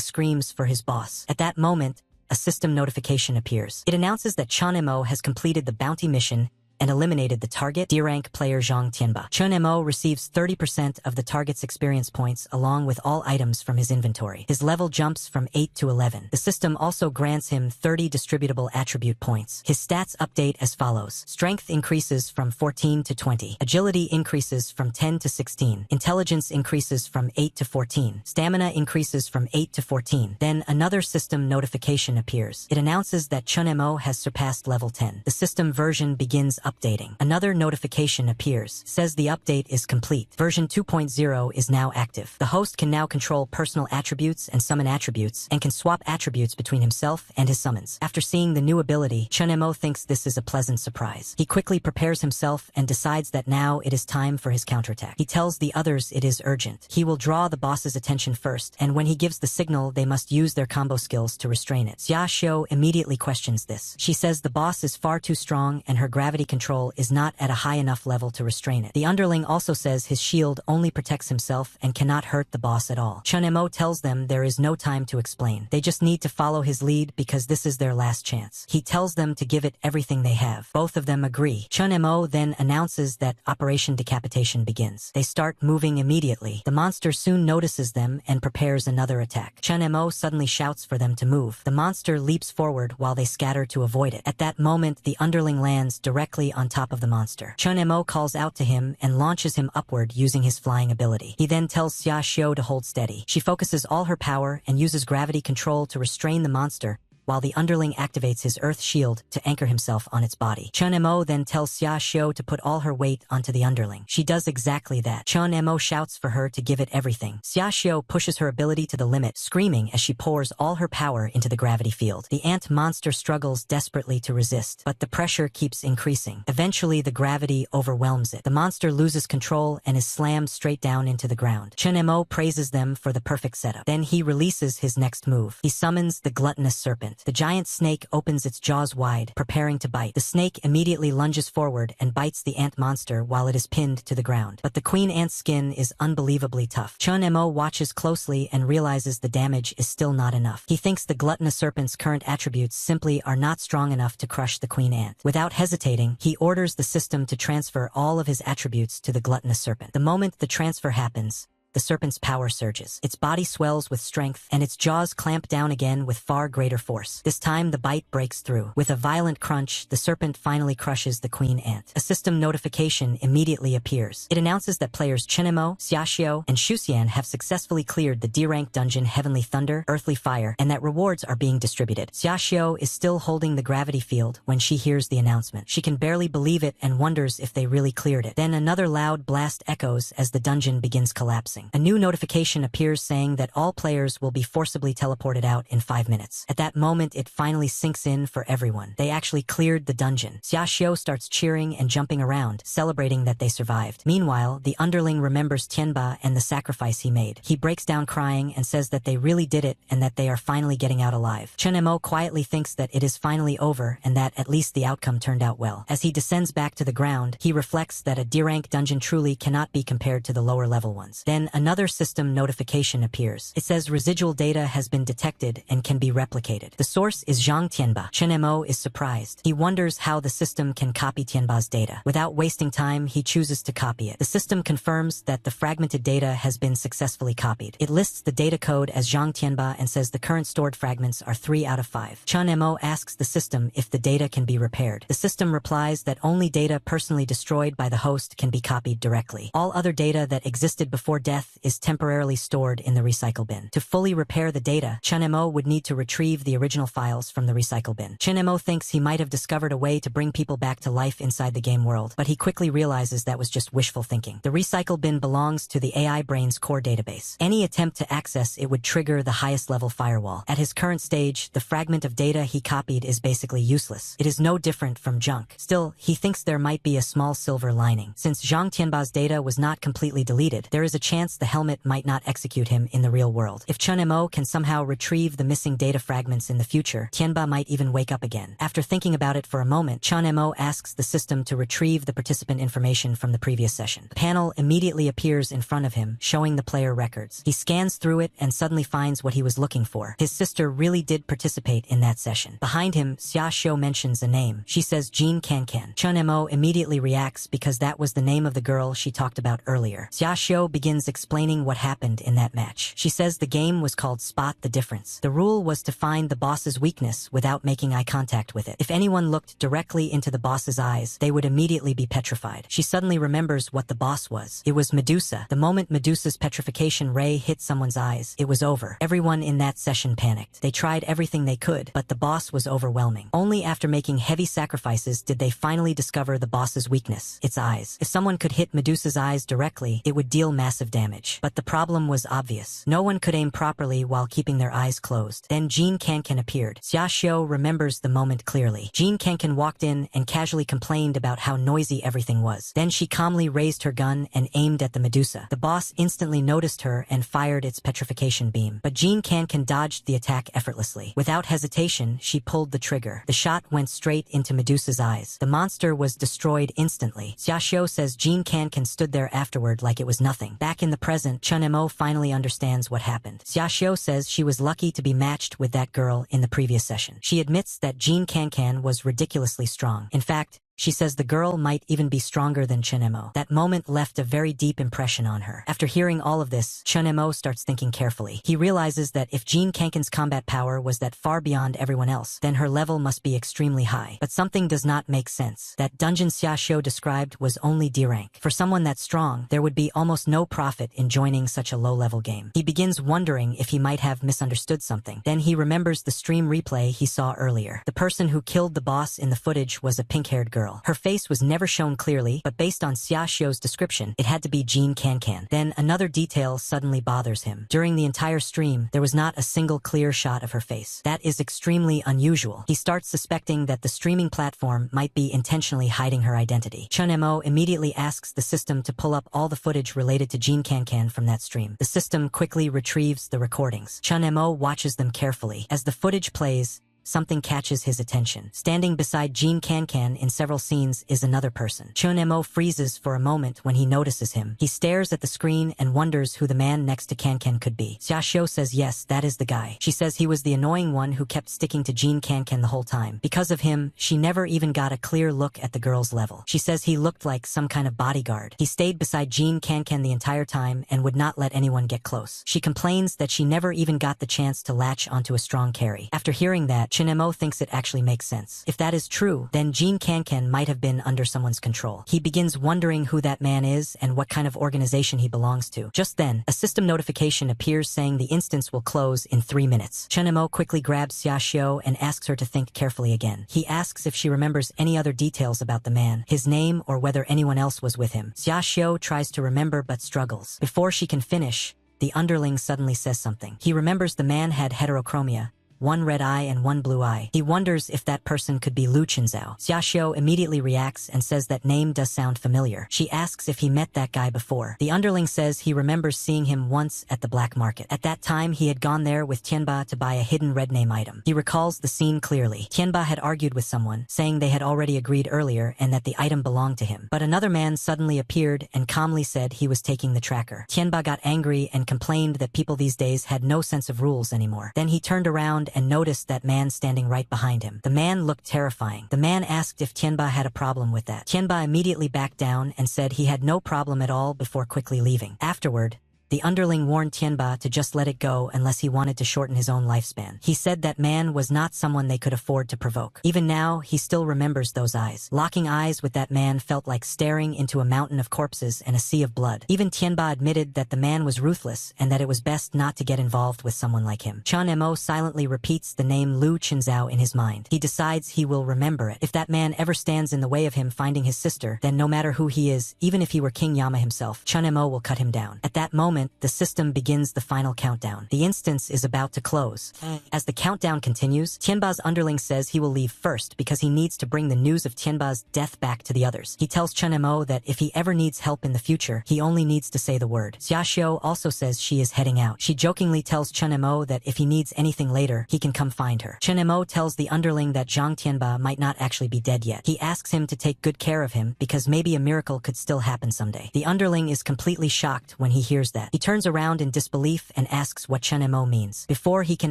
screams for his boss. At that moment, a system notification appears. It announces that Chen Mo has completed the bounty mission and eliminated the target, D-rank player Zhang Tianba. Chen Mo receives 30% of the target's experience points along with all items from his inventory. His level jumps from 8 to 11. The system also grants him 30 distributable attribute points. His stats update as follows. Strength increases from 14 to 20. Agility increases from 10 to 16. Intelligence increases from 8 to 14. Stamina increases from 8 to 14. Then another system notification appears. It announces that Chen Mo has surpassed level 10. The system version begins updating. Another notification appears, says the update is complete. Version 2.0 is now active. The host can now control personal attributes and summon attributes, and can swap attributes between himself and his summons. After seeing the new ability, Chen Mo thinks this is a pleasant surprise. He quickly prepares himself and decides that now it is time for his counterattack. He tells the others it is urgent. He will draw the boss's attention first, and when he gives the signal, they must use their combo skills to restrain it. Xia Xiu immediately questions this. She says the boss is far too strong and her gravity control is not at a high enough level to restrain it. The underling also says his shield only protects himself and cannot hurt the boss at all. Chen Mo tells them there is no time to explain. They just need to follow his lead because this is their last chance. He tells them to give it everything they have. Both of them agree. Chen Mo then announces that Operation Decapitation begins. They start moving immediately. The monster soon notices them and prepares another attack. Chen Mo suddenly shouts for them to move. The monster leaps forward while they scatter to avoid it. At that moment, the underling lands directly on top of the monster. Chen Mo calls out to him and launches him upward using his flying ability. He then tells Xia Xiu to hold steady. She focuses all her power and uses gravity control to restrain the monster, while the underling activates his earth shield to anchor himself on its body. Chen Mo then tells Xia Xiu to put all her weight onto the underling. She does exactly that. Chen Mo shouts for her to give it everything. Xia Xiu pushes her ability to the limit, screaming as she pours all her power into the gravity field. The ant monster struggles desperately to resist, but the pressure keeps increasing. Eventually, the gravity overwhelms it. The monster loses control and is slammed straight down into the ground. Chen Mo praises them for the perfect setup. Then he releases his next move. He summons the gluttonous serpent. The giant snake opens its jaws wide, preparing to bite. The snake immediately lunges forward and bites the ant monster while it is pinned to the ground. But the queen ant's skin is unbelievably tough. Chen Mo watches closely and realizes the damage is still not enough. He thinks the gluttonous serpent's current attributes simply are not strong enough to crush the queen ant. Without hesitating, he orders the system to transfer all of his attributes to the gluttonous serpent. The moment the transfer happens, the serpent's power surges. Its body swells with strength, and its jaws clamp down again with far greater force. This time, the bite breaks through. With a violent crunch, the serpent finally crushes the queen ant. A system notification immediately appears. It announces that players Chen Mo, Xia Xiu, and Xuxian have successfully cleared the D-rank dungeon Heavenly Thunder, Earthly Fire, and that rewards are being distributed. Xia Xiu is still holding the gravity field when she hears the announcement. She can barely believe it and wonders if they really cleared it. Then another loud blast echoes as the dungeon begins collapsing. A new notification appears saying that all players will be forcibly teleported out in 5 minutes. At that moment, it finally sinks in for everyone. They actually cleared the dungeon. Xia Xiu starts cheering and jumping around, celebrating that they survived. Meanwhile, the underling remembers Tianba and the sacrifice he made. He breaks down crying and says that they really did it and that they are finally getting out alive. Chen Mo quietly thinks that it is finally over and that at least the outcome turned out well. As he descends back to the ground, he reflects that a D-rank dungeon truly cannot be compared to the lower level ones. Then another system notification appears. It says residual data has been detected and can be replicated. The source is Zhang Tianba. Chen Mo is surprised. He wonders how the system can copy Tianba's data. Without wasting time, he chooses to copy it. The system confirms that the fragmented data has been successfully copied. It lists the data code as Zhang Tianba and says the current stored fragments are 3 out of 5. Chen Mo asks the system if the data can be repaired. The system replies that only data personally destroyed by the host can be copied directly. All other data that existed before death death is temporarily stored in the recycle bin. To fully repair the data, Chun-mo would need to retrieve the original files from the recycle bin. Chun-mo thinks he might have discovered a way to bring people back to life inside the game world, but he quickly realizes that was just wishful thinking. The recycle bin belongs to the AI brain's core database. Any attempt to access it would trigger the highest level firewall. At his current stage, the fragment of data he copied is basically useless. It is no different from junk. Still, he thinks there might be a small silver lining. Since Zhang Tianba's data was not completely deleted, there is a chance the helmet might not execute him in the real world. If Chun-mo can somehow retrieve the missing data fragments in the future, Tianba might even wake up again. After thinking about it for a moment, Chun-mo asks the system to retrieve the participant information from the previous session. The panel immediately appears in front of him, showing the player records. He scans through it and suddenly finds what he was looking for. His sister really did participate in that session. Behind him, Xia Xiu mentions a name. She says Jean Cancan. Chun-mo immediately reacts because that was the name of the girl she talked about earlier. Xia Xiu begins explaining what happened in that match. She says the game was called Spot the Difference. The rule was to find the boss's weakness without making eye contact with it. If anyone looked directly into the boss's eyes, they would immediately be petrified. She suddenly remembers what the boss was. It was Medusa. The moment Medusa's petrification ray hit someone's eyes, it was over. Everyone in that session panicked. They tried everything they could, but the boss was overwhelming. Only after making heavy sacrifices did they finally discover the boss's weakness, its eyes. If someone could hit Medusa's eyes directly, it would deal massive damage. But the problem was obvious. No one could aim properly while keeping their eyes closed. Then Jean Cancan appeared. Xia Xiu remembers the moment clearly. Jean Cancan walked in and casually complained about how noisy everything was. Then she calmly raised her gun and aimed at the Medusa. The boss instantly noticed her and fired its petrification beam. But Jean Cancan dodged the attack effortlessly. Without hesitation, she pulled the trigger. The shot went straight into Medusa's eyes. The monster was destroyed instantly. Xia Xiu says Jean Cancan stood there afterward like it was nothing. Back in the present, Chun-mo finally understands what happened. Xia Xiu says she was lucky to be matched with that girl in the previous session. She admits that Jean Cancan was ridiculously strong. In fact, she says the girl might even be stronger than Chun-mo. That moment left a very deep impression on her. After hearing all of this, Chun-mo starts thinking carefully. He realizes that if Jean Cancan's combat power was that far beyond everyone else, then her level must be extremely high. But something does not make sense. That dungeon Xia Xiu described was only D rank. For someone that strong, there would be almost no profit in joining such a low-level game. He begins wondering if he might have misunderstood something. Then he remembers the stream replay he saw earlier. The person who killed the boss in the footage was a pink-haired girl. Her face was never shown clearly, but based on Xia Xiu's description, it had to be Jean Cancan. Then another detail suddenly bothers him. During the entire stream, there was not a single clear shot of her face. That is extremely unusual. He starts suspecting that the streaming platform might be intentionally hiding her identity. Chun-mo immediately asks the system to pull up all the footage related to Jean Cancan from that stream. The system quickly retrieves the recordings. Chun-mo watches them carefully. As the footage plays, something catches his attention. Standing beside Jean Cancan in several scenes is another person. Chun-mo freezes for a moment when he notices him. He stares at the screen and wonders who the man next to Cancan could be. Xia Xiu says yes, that is the guy. She says he was the annoying one who kept sticking to Jean Cancan the whole time. Because of him, she never even got a clear look at the girl's level. She says he looked like some kind of bodyguard. He stayed beside Jean Cancan the entire time and would not let anyone get close. She complains that she never even got the chance to latch onto a strong carry. After hearing that, Chun-mo thinks it actually makes sense. If that is true, then Jean Cancan might have been under someone's control. He begins wondering who that man is and what kind of organization he belongs to. Just then, a system notification appears saying the instance will close in 3 minutes. Chun-mo quickly grabs Xia Xiu and asks her to think carefully again. He asks if she remembers any other details about the man, his name, or whether anyone else was with him. Xia Xiu tries to remember but struggles. Before she can finish, the underling suddenly says something. He remembers the man had heterochromia, one red eye and one blue eye. He wonders if that person could be Lu Chenzhao. Xia Xiu immediately reacts and says that name does sound familiar. She asks if he met that guy before. The underling says he remembers seeing him once at the black market. At that time, he had gone there with Tianba to buy a hidden red name item. He recalls the scene clearly. Tianba had argued with someone, saying they had already agreed earlier and that the item belonged to him. But another man suddenly appeared and calmly said he was taking the tracker. Tianba got angry and complained that people these days had no sense of rules anymore. Then he turned around and noticed that man standing right behind him. The man looked terrifying. The man asked if Tianba had a problem with that. Tianba immediately backed down and said he had no problem at all before quickly leaving. Afterward, The underling warned Tianba to just let it go unless he wanted to shorten his own lifespan. He said that man was not someone they could afford to provoke. Even now, he still remembers those eyes. Locking eyes with that man felt like staring into a mountain of corpses and a sea of blood. Even Tianba admitted that the man was ruthless and that it was best not to get involved with someone like him. Chen Mo silently repeats the name Lu Qinzhao in his mind. He decides he will remember it. If that man ever stands in the way of him finding his sister, then no matter who he is, even if he were King Yama himself, Chen Mo will cut him down. At that moment, the system begins the final countdown. The instance is about to close. As the countdown continues, Tianba's underling says he will leave first because he needs to bring the news of Tianba's death back to the others. He tells Chen Mo that if he ever needs help in the future, he only needs to say the word. Xiaxiu also says she is heading out. She jokingly tells Chen Mo that if he needs anything later, he can come find her. Chen Mo tells the underling that Zhang Tianba might not actually be dead yet. He asks him to take good care of him because maybe a miracle could still happen someday. The underling is completely shocked when he hears that. He turns around in disbelief and asks what Chen Mo means. Before he can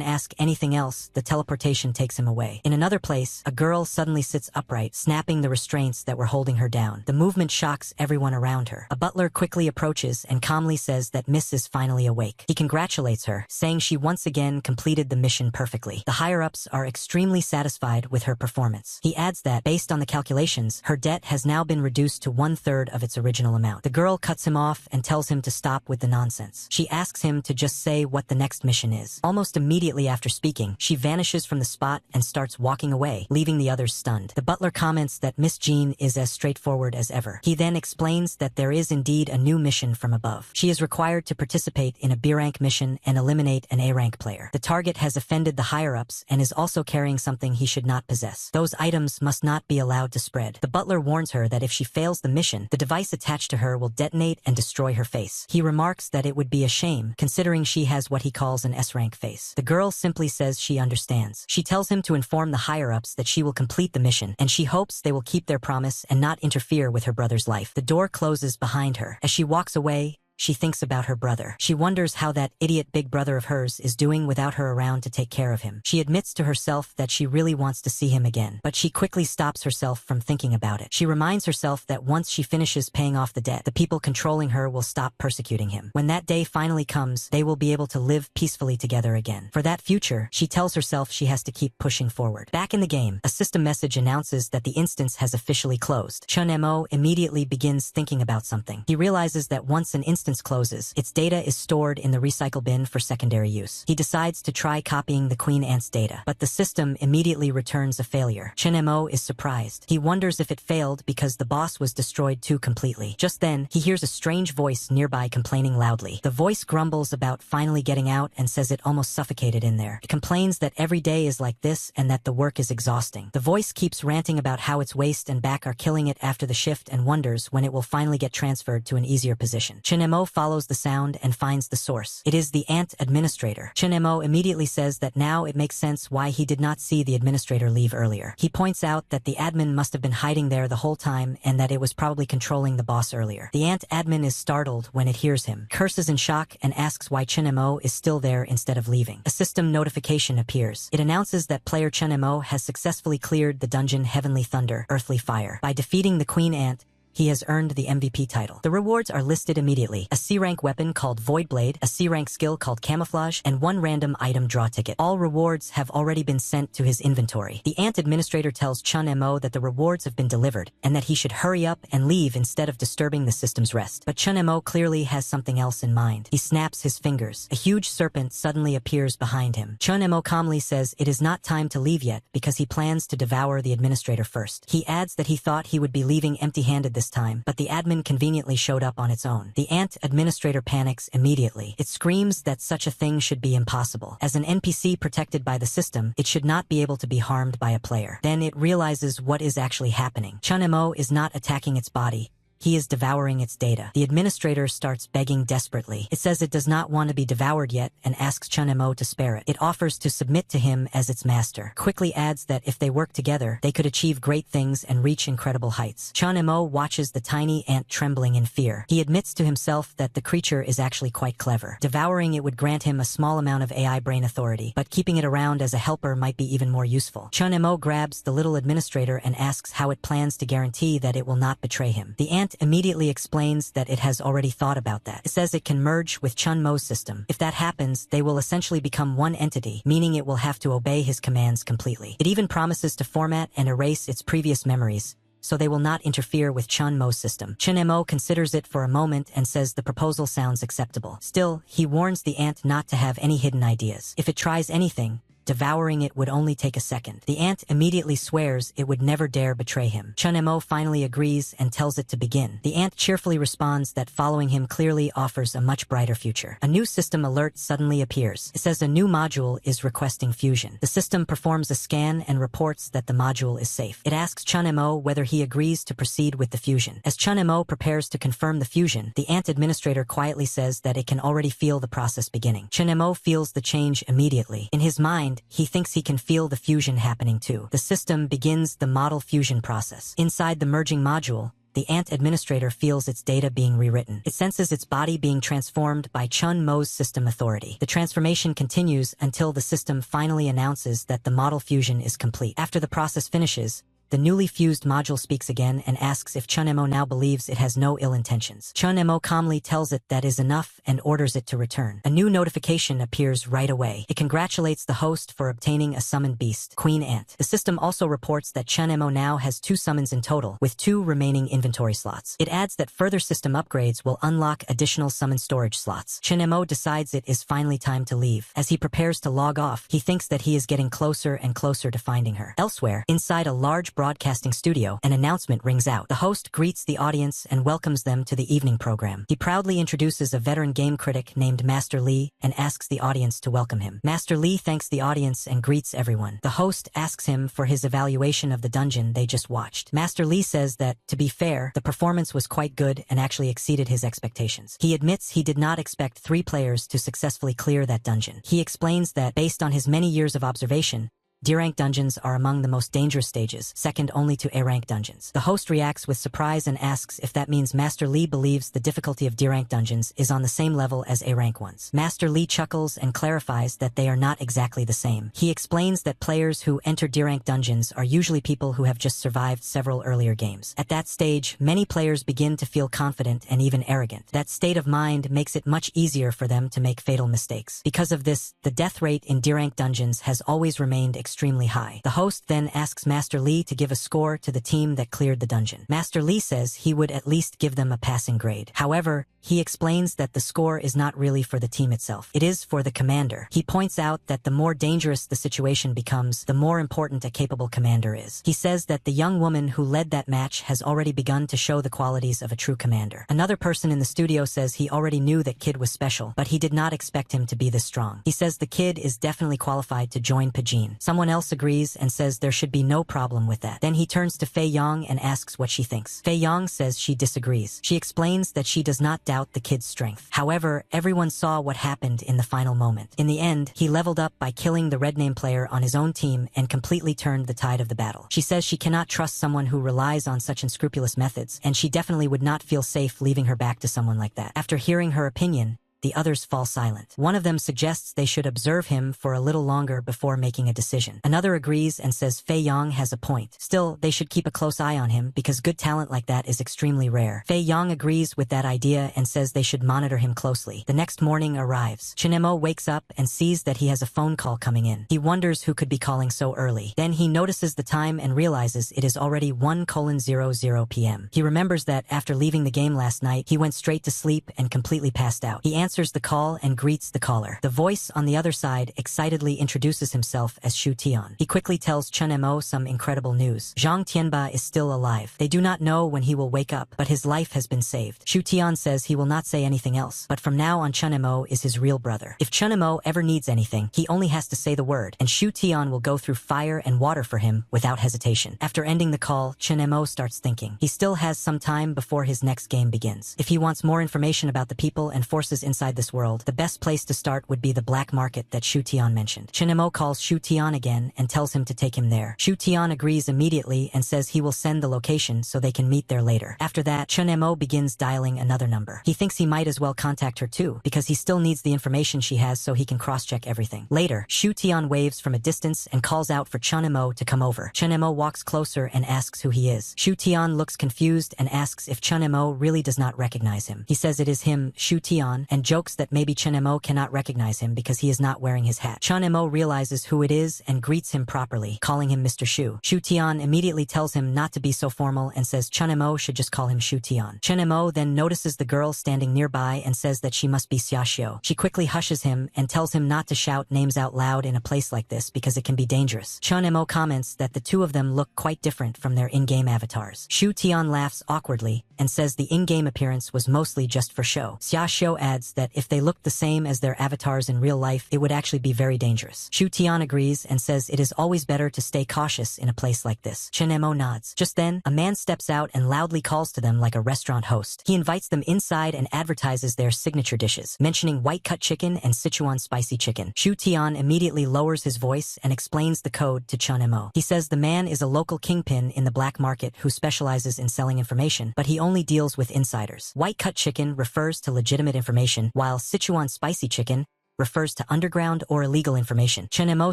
ask anything else, the teleportation takes him away. In another place, a girl suddenly sits upright, snapping the restraints that were holding her down. The movement shocks everyone around her. A butler quickly approaches and calmly says that Miss is finally awake. He congratulates her, saying she once again completed the mission perfectly. The higher-ups are extremely satisfied with her performance. He adds that, based on the calculations, her debt has now been reduced to 1/3 of its original amount. The girl cuts him off and tells him to stop with the nonsense. She asks him to just say what the next mission is. Almost immediately after speaking, she vanishes from the spot and starts walking away, leaving the others stunned. The butler comments that Miss Jean is as straightforward as ever. He then explains that there is indeed a new mission from above. She is required to participate in a B-rank mission and eliminate an A-rank player. The target has offended the higher-ups and is also carrying something he should not possess. Those items must not be allowed to spread. The butler warns her that if she fails the mission, the device attached to her will detonate and destroy her face. He remarks that it would be a shame, considering she has what he calls an S-rank face. The girl simply says she understands. She tells him to inform the higher-ups that she will complete the mission, and she hopes they will keep their promise and not interfere with her brother's life. The door closes behind her. As she walks away, she thinks about her brother. She wonders how that idiot big brother of hers is doing without her around to take care of him. She admits to herself that she really wants to see him again, but she quickly stops herself from thinking about it. She reminds herself that once she finishes paying off the debt, the people controlling her will stop persecuting him. When that day finally comes, they will be able to live peacefully together again. For that future, she tells herself she has to keep pushing forward. Back in the game, a system message announces that the instance has officially closed. Chen Mo immediately begins thinking about something. He realizes that once an instance closes, its data is stored in the recycle bin for secondary use. He decides to try copying the Queen Ant's data, but the system immediately returns a failure. Chen Mo is surprised. He wonders if it failed because the boss was destroyed too completely. Just then, he hears a strange voice nearby complaining loudly. The voice grumbles about finally getting out and says it almost suffocated in there. It complains that every day is like this and that the work is exhausting. The voice keeps ranting about how its waist and back are killing it after the shift and wonders when it will finally get transferred to an easier position. Chen Mo follows the sound and finds the source. It is the Ant administrator. Chen Mo immediately says that now it makes sense why he did not see the administrator leave earlier. He points out that the admin must have been hiding there the whole time and that it was probably controlling the boss earlier. The Ant admin is startled when it hears him, curses in shock, and asks why Chen Mo is still there instead of leaving. A system notification appears. It announces that player Chen Mo has successfully cleared the dungeon Heavenly Thunder, Earthly Fire. By defeating the Queen Ant, he has earned the MVP title. The rewards are listed immediately. A C-rank weapon called Void Blade, a C-rank skill called Camouflage, and one random item draw ticket. All rewards have already been sent to his inventory. The Ant administrator tells Chen Mo that the rewards have been delivered, and that he should hurry up and leave instead of disturbing the system's rest. But Chen Mo clearly has something else in mind. He snaps his fingers. A huge serpent suddenly appears behind him. Chen Mo calmly says it is not time to leave yet because he plans to devour the administrator first. He adds that he thought he would be leaving empty-handed this time, but the admin conveniently showed up on its own. The Ant administrator panics immediately. It screams that such a thing should be impossible. As an NPC protected by the system, it should not be able to be harmed by a player. Then it realizes what is actually happening. Chen Mo is not attacking its body. He is devouring its data. The administrator starts begging desperately. It says it does not want to be devoured yet and asks Chen Mo to spare it. It offers to submit to him as its master. Quickly adds that if they work together, they could achieve great things and reach incredible heights. Chen Mo watches the tiny ant trembling in fear. He admits to himself that the creature is actually quite clever. Devouring it would grant him a small amount of AI brain authority, but keeping it around as a helper might be even more useful. Chen Mo grabs the little administrator and asks how it plans to guarantee that it will not betray him. The ant ant immediately explains that it has already thought about that. It says it can merge with Chun Mo's system. If that happens, they will essentially become one entity, meaning it will have to obey his commands completely. It even promises to format and erase its previous memories, so they will not interfere with Chun Mo's system. Chun Mo considers it for a moment and says the proposal sounds acceptable. Still, he warns the ant not to have any hidden ideas. If it tries anything, devouring it would only take a second. The ant immediately swears it would never dare betray him. Chun Mo finally agrees and tells it to begin. The ant cheerfully responds that following him clearly offers a much brighter future. A new system alert suddenly appears. It says a new module is requesting fusion. The system performs a scan and reports that the module is safe. It asks Chun Mo whether he agrees to proceed with the fusion. As Chun Mo prepares to confirm the fusion, the ant administrator quietly says that it can already feel the process beginning. Chun Mo feels the change immediately. In his mind, he thinks he can feel the fusion happening too. The system begins the model fusion process. Inside the merging module, the ant administrator feels its data being rewritten. It senses its body being transformed by Chun Mo's system authority. The transformation continues until the system finally announces that the model fusion is complete. After the process finishes, the newly fused module speaks again and asks if Chun Mo now believes it has no ill intentions. Chun Mo calmly tells it that is enough and orders it to return. A new notification appears right away. It congratulates the host for obtaining a summoned beast, Queen Ant. The system also reports that Chun Mo now has 2 summons in total, with 2 remaining inventory slots. It adds that further system upgrades will unlock additional summon storage slots. Chun Mo decides it is finally time to leave. As he prepares to log off, he thinks that he is getting closer and closer to finding her. Elsewhere, inside a large broadcasting studio, an announcement rings out. The host greets the audience and welcomes them to the evening program. He proudly introduces a veteran game critic named Master Lee and asks the audience to welcome him. Master Lee thanks the audience and greets everyone. The host asks him for his evaluation of the dungeon they just watched. Master Lee says that, to be fair, the performance was quite good and actually exceeded his expectations. He admits he did not expect 3 players to successfully clear that dungeon. He explains that, based on his many years of observation, D-rank dungeons are among the most dangerous stages, second only to A-rank dungeons. The host reacts with surprise and asks if that means Master Lee believes the difficulty of D-rank dungeons is on the same level as A-rank ones. Master Lee chuckles and clarifies that they are not exactly the same. He explains that players who enter D-rank dungeons are usually people who have just survived several earlier games. At that stage, many players begin to feel confident and even arrogant. That state of mind makes it much easier for them to make fatal mistakes. Because of this, the death rate in D-rank dungeons has always remained extremely high. The host then asks Master Lee to give a score to the team that cleared the dungeon. Master Lee says he would at least give them a passing grade. However, he explains that the score is not really for the team itself. It is for the commander. He points out that the more dangerous the situation becomes, the more important a capable commander is. He says that the young woman who led that match has already begun to show the qualities of a true commander. Another person in the studio says he already knew that Kid was special, but he did not expect him to be this strong. He says the Kid is definitely qualified to join Pajin. Someone else agrees and says there should be no problem with that. Then he turns to Fei Yong and asks what she thinks. Fei Yong says she disagrees. She explains that she does not doubt the Kid's strength. However, everyone saw what happened in the final moment. In the end, he leveled up by killing the red name player on his own team and completely turned the tide of the battle. She says she cannot trust someone who relies on such unscrupulous methods, and she definitely would not feel safe leaving her back to someone like that. After hearing her opinion, the others fall silent. One of them suggests they should observe him for a little longer before making a decision. Another agrees and says Fei Yong has a point. Still, they should keep a close eye on him because good talent like that is extremely rare. Fei Yong agrees with that idea and says they should monitor him closely. The next morning arrives. Chun Mo wakes up and sees that he has a phone call coming in. He wonders who could be calling so early. Then he notices the time and realizes it is already 1:00 p.m. He remembers that after leaving the game last night, he went straight to sleep and completely passed out. He answers the call and greets the caller. The voice on the other side excitedly introduces himself as Shu Tian. He quickly tells Chun Mo some incredible news. Zhang Tianba is still alive. They do not know when he will wake up, but his life has been saved. Shu Tian says he will not say anything else, but from now on Chun Mo is his real brother. If Chun Mo ever needs anything, he only has to say the word, and Shu Tian will go through fire and water for him without hesitation. After ending the call, Chun Mo starts thinking. He still has some time before his next game begins. If he wants more information about the people and forces inside inside this world, the best place to start would be the black market that Shu Tian mentioned. Chen Mo calls Shu Tian again and tells him to take him there. Shu Tian agrees immediately and says he will send the location so they can meet there later. After that, Chen Mo begins dialing another number. He thinks he might as well contact her too, because he still needs the information she has so he can cross-check everything. Later, Shu Tian waves from a distance and calls out for Chen Mo to come over. Chen Mo walks closer and asks who he is. Shu Tian looks confused and asks if Chen Mo really does not recognize him. He says it is him, Shu Tian, and jokes that maybe Chen Mo cannot recognize him because he is not wearing his hat. Chen Mo realizes who it is and greets him properly, calling him Mr. Shu. Shu Tian immediately tells him not to be so formal and says Chen Mo should just call him Shu Tian. Chen Mo then notices the girl standing nearby and says that she must be Xia Xiu. She quickly hushes him and tells him not to shout names out loud in a place like this because it can be dangerous. Chen Mo comments that the two of them look quite different from their in-game avatars. Shu Tian laughs awkwardly and says the in-game appearance was mostly just for show. Xia Xiu adds that if they looked the same as their avatars in real life, it would actually be very dangerous. Shu Tian agrees and says it is always better to stay cautious in a place like this. Chen Mo nods. Just then, a man steps out and loudly calls to them like a restaurant host. He invites them inside and advertises their signature dishes, mentioning white-cut chicken and Sichuan spicy chicken. Shu Tian immediately lowers his voice and explains the code to Chen Mo. He says the man is a local kingpin in the black market who specializes in selling information, but he only deals with insiders. White-cut chicken refers to legitimate information, while Sichuan spicy chicken refers to underground or illegal information. Chen Mo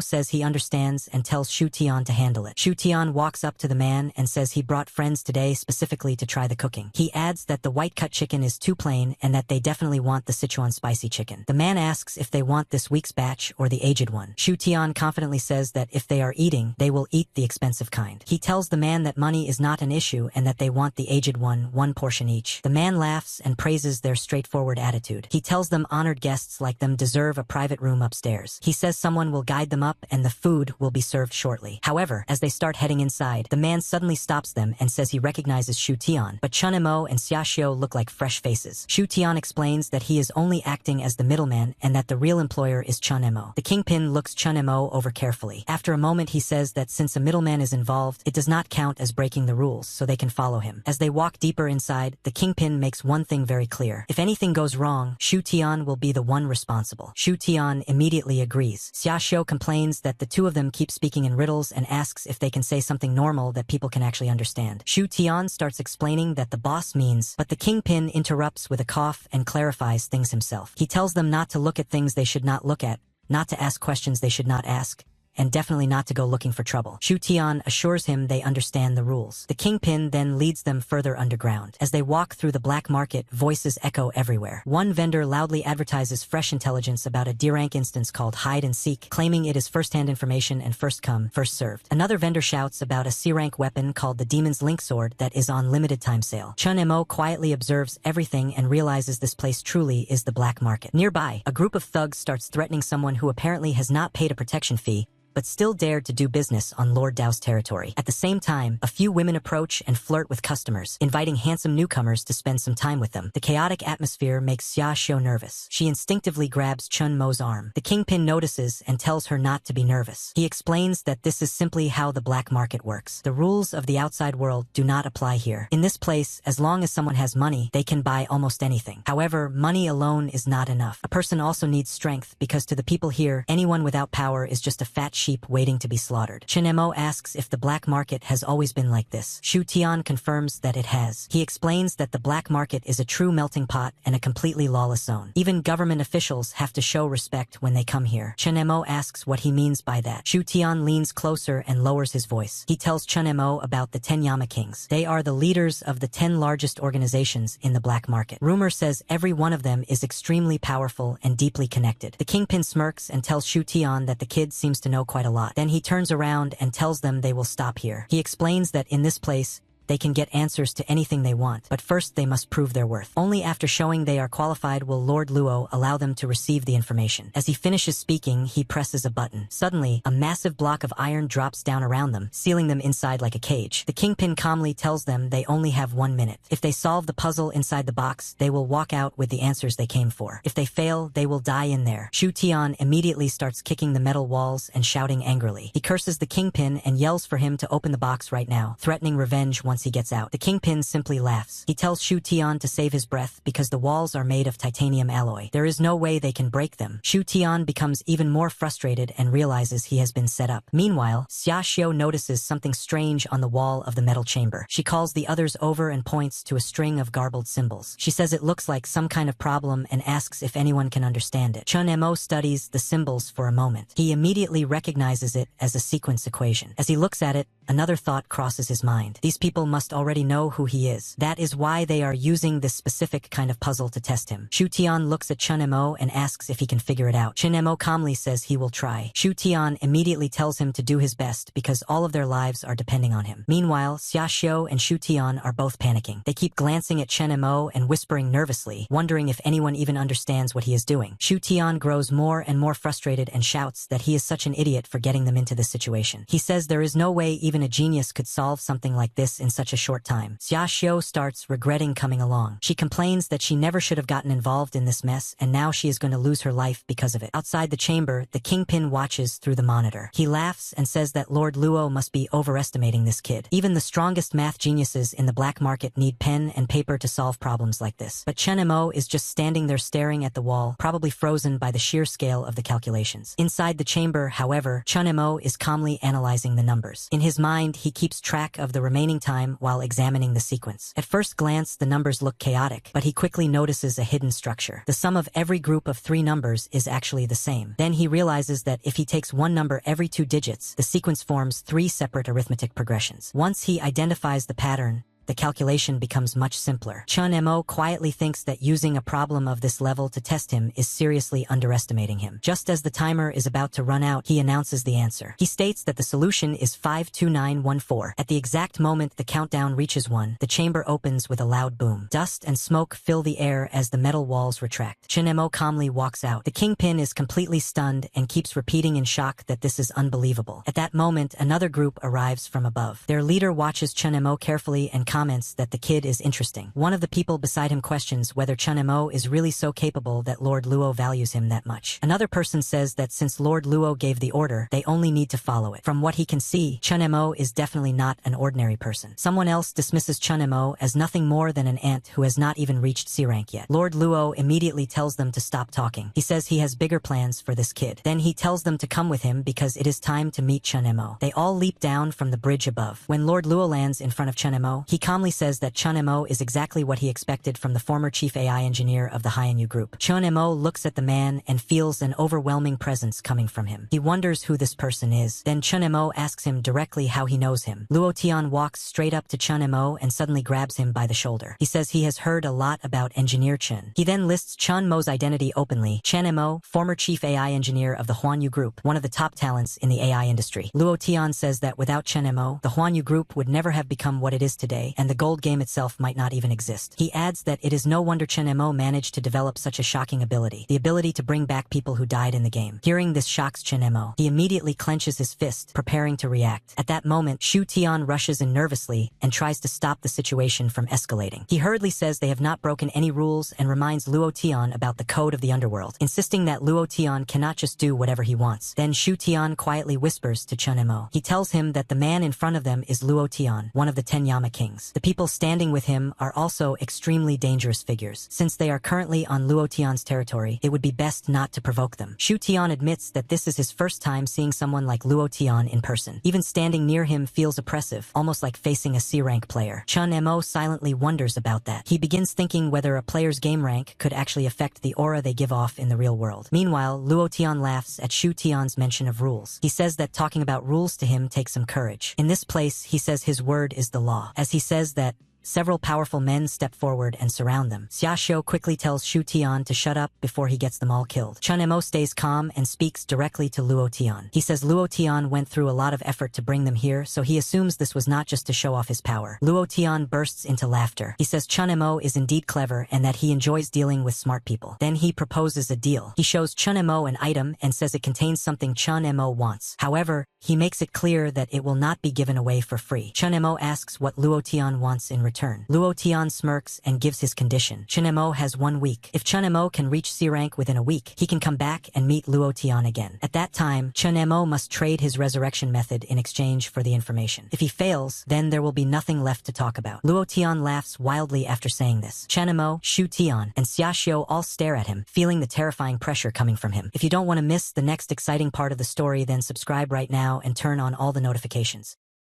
says he understands and tells Shu Tian to handle it. Shu Tian walks up to the man and says he brought friends today specifically to try the cooking. He adds that the white-cut chicken is too plain and that they definitely want the Sichuan spicy chicken. The man asks if they want this week's batch or the aged one. Shu Tian confidently says that if they are eating, they will eat the expensive kind. He tells the man that money is not an issue and that they want the aged one portion each. The man laughs and praises their straightforward attitude. He tells them honored guests like them deserve a private room upstairs. He says someone will guide them up and the food will be served shortly. However, as they start heading inside, the man suddenly stops them and says he recognizes Shu Tian, but Chen Mo and Xia Xiu look like fresh faces. Shu Tian explains that he is only acting as the middleman and that the real employer is Chen Mo. The kingpin looks Chen Mo over carefully. After a moment, he says that since a middleman is involved, it does not count as breaking the rules, so they can follow him. As they walk deeper inside, the kingpin makes one thing very clear. If anything goes wrong, Shu Tian will be the one responsible. Shu Tian immediately agrees. Xia Xiu complains that the two of them keep speaking in riddles and asks if they can say something normal that people can actually understand. Shu Tian starts explaining that the boss means, but the kingpin interrupts with a cough and clarifies things himself. He tells them not to look at things they should not look at, not to ask questions they should not ask, and definitely not to go looking for trouble. Shu Tian assures him they understand the rules. The kingpin then leads them further underground. As they walk through the black market, voices echo everywhere. One vendor loudly advertises fresh intelligence about a D-rank instance called Hide and Seek, claiming it is first-hand information and first come, first served. Another vendor shouts about a C-rank weapon called the Demon's Link Sword that is on limited time sale. Chen Mo quietly observes everything and realizes this place truly is the black market. Nearby, a group of thugs starts threatening someone who apparently has not paid a protection fee, but still dared to do business on Lord Dao's territory. At the same time, a few women approach and flirt with customers, inviting handsome newcomers to spend some time with them. The chaotic atmosphere makes Xia Xiu nervous. She instinctively grabs Chen Mo's arm. The kingpin notices and tells her not to be nervous. He explains that this is simply how the black market works. The rules of the outside world do not apply here. In this place, as long as someone has money, they can buy almost anything. However, money alone is not enough. A person also needs strength because to the people here, anyone without power is just a fat sheep waiting to be slaughtered. Chen Mo asks if the black market has always been like this. Shu Tian confirms that it has. He explains that the black market is a true melting pot and a completely lawless zone. Even government officials have to show respect when they come here. Chen Mo asks what he means by that. Shu Tian leans closer and lowers his voice. He tells Chen Mo about the 10 Yama Kings. They are the leaders of the 10 largest organizations in the black market. Rumor says every one of them is extremely powerful and deeply connected. The kingpin smirks and tells Shu Tian that the kid seems to know quite a lot. Then he turns around and tells them they will stop here. He explains that in this place, they can get answers to anything they want, but first they must prove their worth. Only after showing they are qualified will Lord Luo allow them to receive the information. As he finishes speaking, he presses a button. Suddenly, a massive block of iron drops down around them, sealing them inside like a cage. The kingpin calmly tells them they only have 1 minute. If they solve the puzzle inside the box, they will walk out with the answers they came for. If they fail, they will die in there. Shu Tian immediately starts kicking the metal walls and shouting angrily. He curses the kingpin and yells for him to open the box right now, threatening revenge once once he gets out. The kingpin simply laughs. He tells Shu Tian to save his breath because the walls are made of titanium alloy. There is no way they can break them. Shu Tian becomes even more frustrated and realizes he has been set up. Meanwhile, Xia Xiu notices something strange on the wall of the metal chamber. She calls the others over and points to a string of garbled symbols. She says it looks like some kind of problem and asks if anyone can understand it. Chun Mo studies the symbols for a moment. He immediately recognizes it as a sequence equation. As he looks at it, another thought crosses his mind. These people must already know who he is. That is why they are using this specific kind of puzzle to test him. Shu Tian looks at Chun Mo and asks if he can figure it out. Chun Mo calmly says he will try. Shu Tian immediately tells him to do his best because all of their lives are depending on him. Meanwhile, Xia Xiu and Shu Tian are both panicking. They keep glancing at Chun Mo and whispering nervously, wondering if anyone even understands what he is doing. Shu Tian grows more and more frustrated and shouts that he is such an idiot for getting them into this situation. He says there is no way even a genius could solve something like this in such a short time. Xia Xiu starts regretting coming along. She complains that she never should have gotten involved in this mess and now she is going to lose her life because of it. Outside the chamber, the kingpin watches through the monitor. He laughs and says that Lord Luo must be overestimating this kid. Even the strongest math geniuses in the black market need pen and paper to solve problems like this. But Chun Mo is just standing there staring at the wall, probably frozen by the sheer scale of the calculations. Inside the chamber, however, Chun Mo is calmly analyzing the numbers. In his mind, he keeps track of the remaining time while examining the sequence. At first glance, the numbers look chaotic, but he quickly notices a hidden structure. The sum of every group of 3 numbers is actually the same. Then he realizes that if he takes one number every 2 digits, the sequence forms 3 separate arithmetic progressions. Once he identifies the pattern, the calculation becomes much simpler. Chun Mo quietly thinks that using a problem of this level to test him is seriously underestimating him. Just as the timer is about to run out, he announces the answer. He states that the solution is 52914. At the exact moment the countdown reaches 1, the chamber opens with a loud boom. Dust and smoke fill the air as the metal walls retract. Chun Mo calmly walks out. The kingpin is completely stunned and keeps repeating in shock that this is unbelievable. At that moment, another group arrives from above. Their leader watches Chun Mo carefully and comments that the kid is interesting. One of the people beside him questions whether Chun Mo is really so capable that Lord Luo values him that much. Another person says that since Lord Luo gave the order, they only need to follow it. From what he can see, Chun Mo is definitely not an ordinary person. Someone else dismisses Chun Mo as nothing more than an ant who has not even reached C rank yet. Lord Luo immediately tells them to stop talking. He says he has bigger plans for this kid. Then he tells them to come with him because it is time to meet Chun Mo. They all leap down from the bridge above. When Lord Luo lands in front of Chun Mo, he calmly says that Chun Mo is exactly what he expected from the former chief AI engineer of the Haiyan group. Chun Mo looks at the man and feels an overwhelming presence coming from him. He wonders who this person is. Then Chun Mo asks him directly how he knows him. Luo Tian walks straight up to Chun Mo and suddenly grabs him by the shoulder. He says he has heard a lot about Engineer Chen. He then lists Chun Mo's identity openly. Chun Mo, former chief AI engineer of the Huanyu group, one of the top talents in the AI industry. Luo Tian says that without Chun Mo, the Huanyu group would never have become what it is today, and the gold game itself might not even exist. He adds that it is no wonder Chun Mo managed to develop such a shocking ability, the ability to bring back people who died in the game. Hearing this shocks Chun Mo. He immediately clenches his fist, preparing to react. At that moment, Shu Tian rushes in nervously and tries to stop the situation from escalating. He hurriedly says they have not broken any rules and reminds Luo Tian about the code of the underworld, insisting that Luo Tian cannot just do whatever he wants. Then Shu Tian quietly whispers to Chun Mo. He tells him that the man in front of them is Luo Tian, one of the 10 Yama kings. The people standing with him are also extremely dangerous figures. Since they are currently on Luo Tian's territory, it would be best not to provoke them. Shu Tian admits that this is his first time seeing someone like Luo Tian in person. Even standing near him feels oppressive, almost like facing a C-rank player. Chun Mo silently wonders about that. He begins thinking whether a player's game rank could actually affect the aura they give off in the real world. Meanwhile, Luo Tian laughs at Shu Tian's mention of rules. He says that talking about rules to him takes some courage. In this place, he says his word is the law. As he says that, several powerful men step forward and surround them. Xia Xiu quickly tells Shu Tian to shut up before he gets them all killed. Chun Mo stays calm and speaks directly to Luo Tian. He says Luo Tian went through a lot of effort to bring them here, so he assumes this was not just to show off his power. Luo Tian bursts into laughter. He says Chun Mo is indeed clever and that he enjoys dealing with smart people. Then he proposes a deal. He shows Chun Mo an item and says it contains something Chun Mo wants. However, he makes it clear that it will not be given away for free. Chun Mo asks what Luo Tian wants in return. return. Luo Tian smirks and gives his condition. Chen Mo has 1 week. If Chen Mo can reach C rank within a week, he can come back and meet Luo Tian again. At that time, Chen Mo must trade his resurrection method in exchange for the information. If he fails, then there will be nothing left to talk about. Luo Tian laughs wildly after saying this. Chen Mo, Shu Tian, and Xia Xiu all stare at him, feeling the terrifying pressure coming from him. If you don't want to miss the next exciting part of the story, then subscribe right now and turn on all the notifications.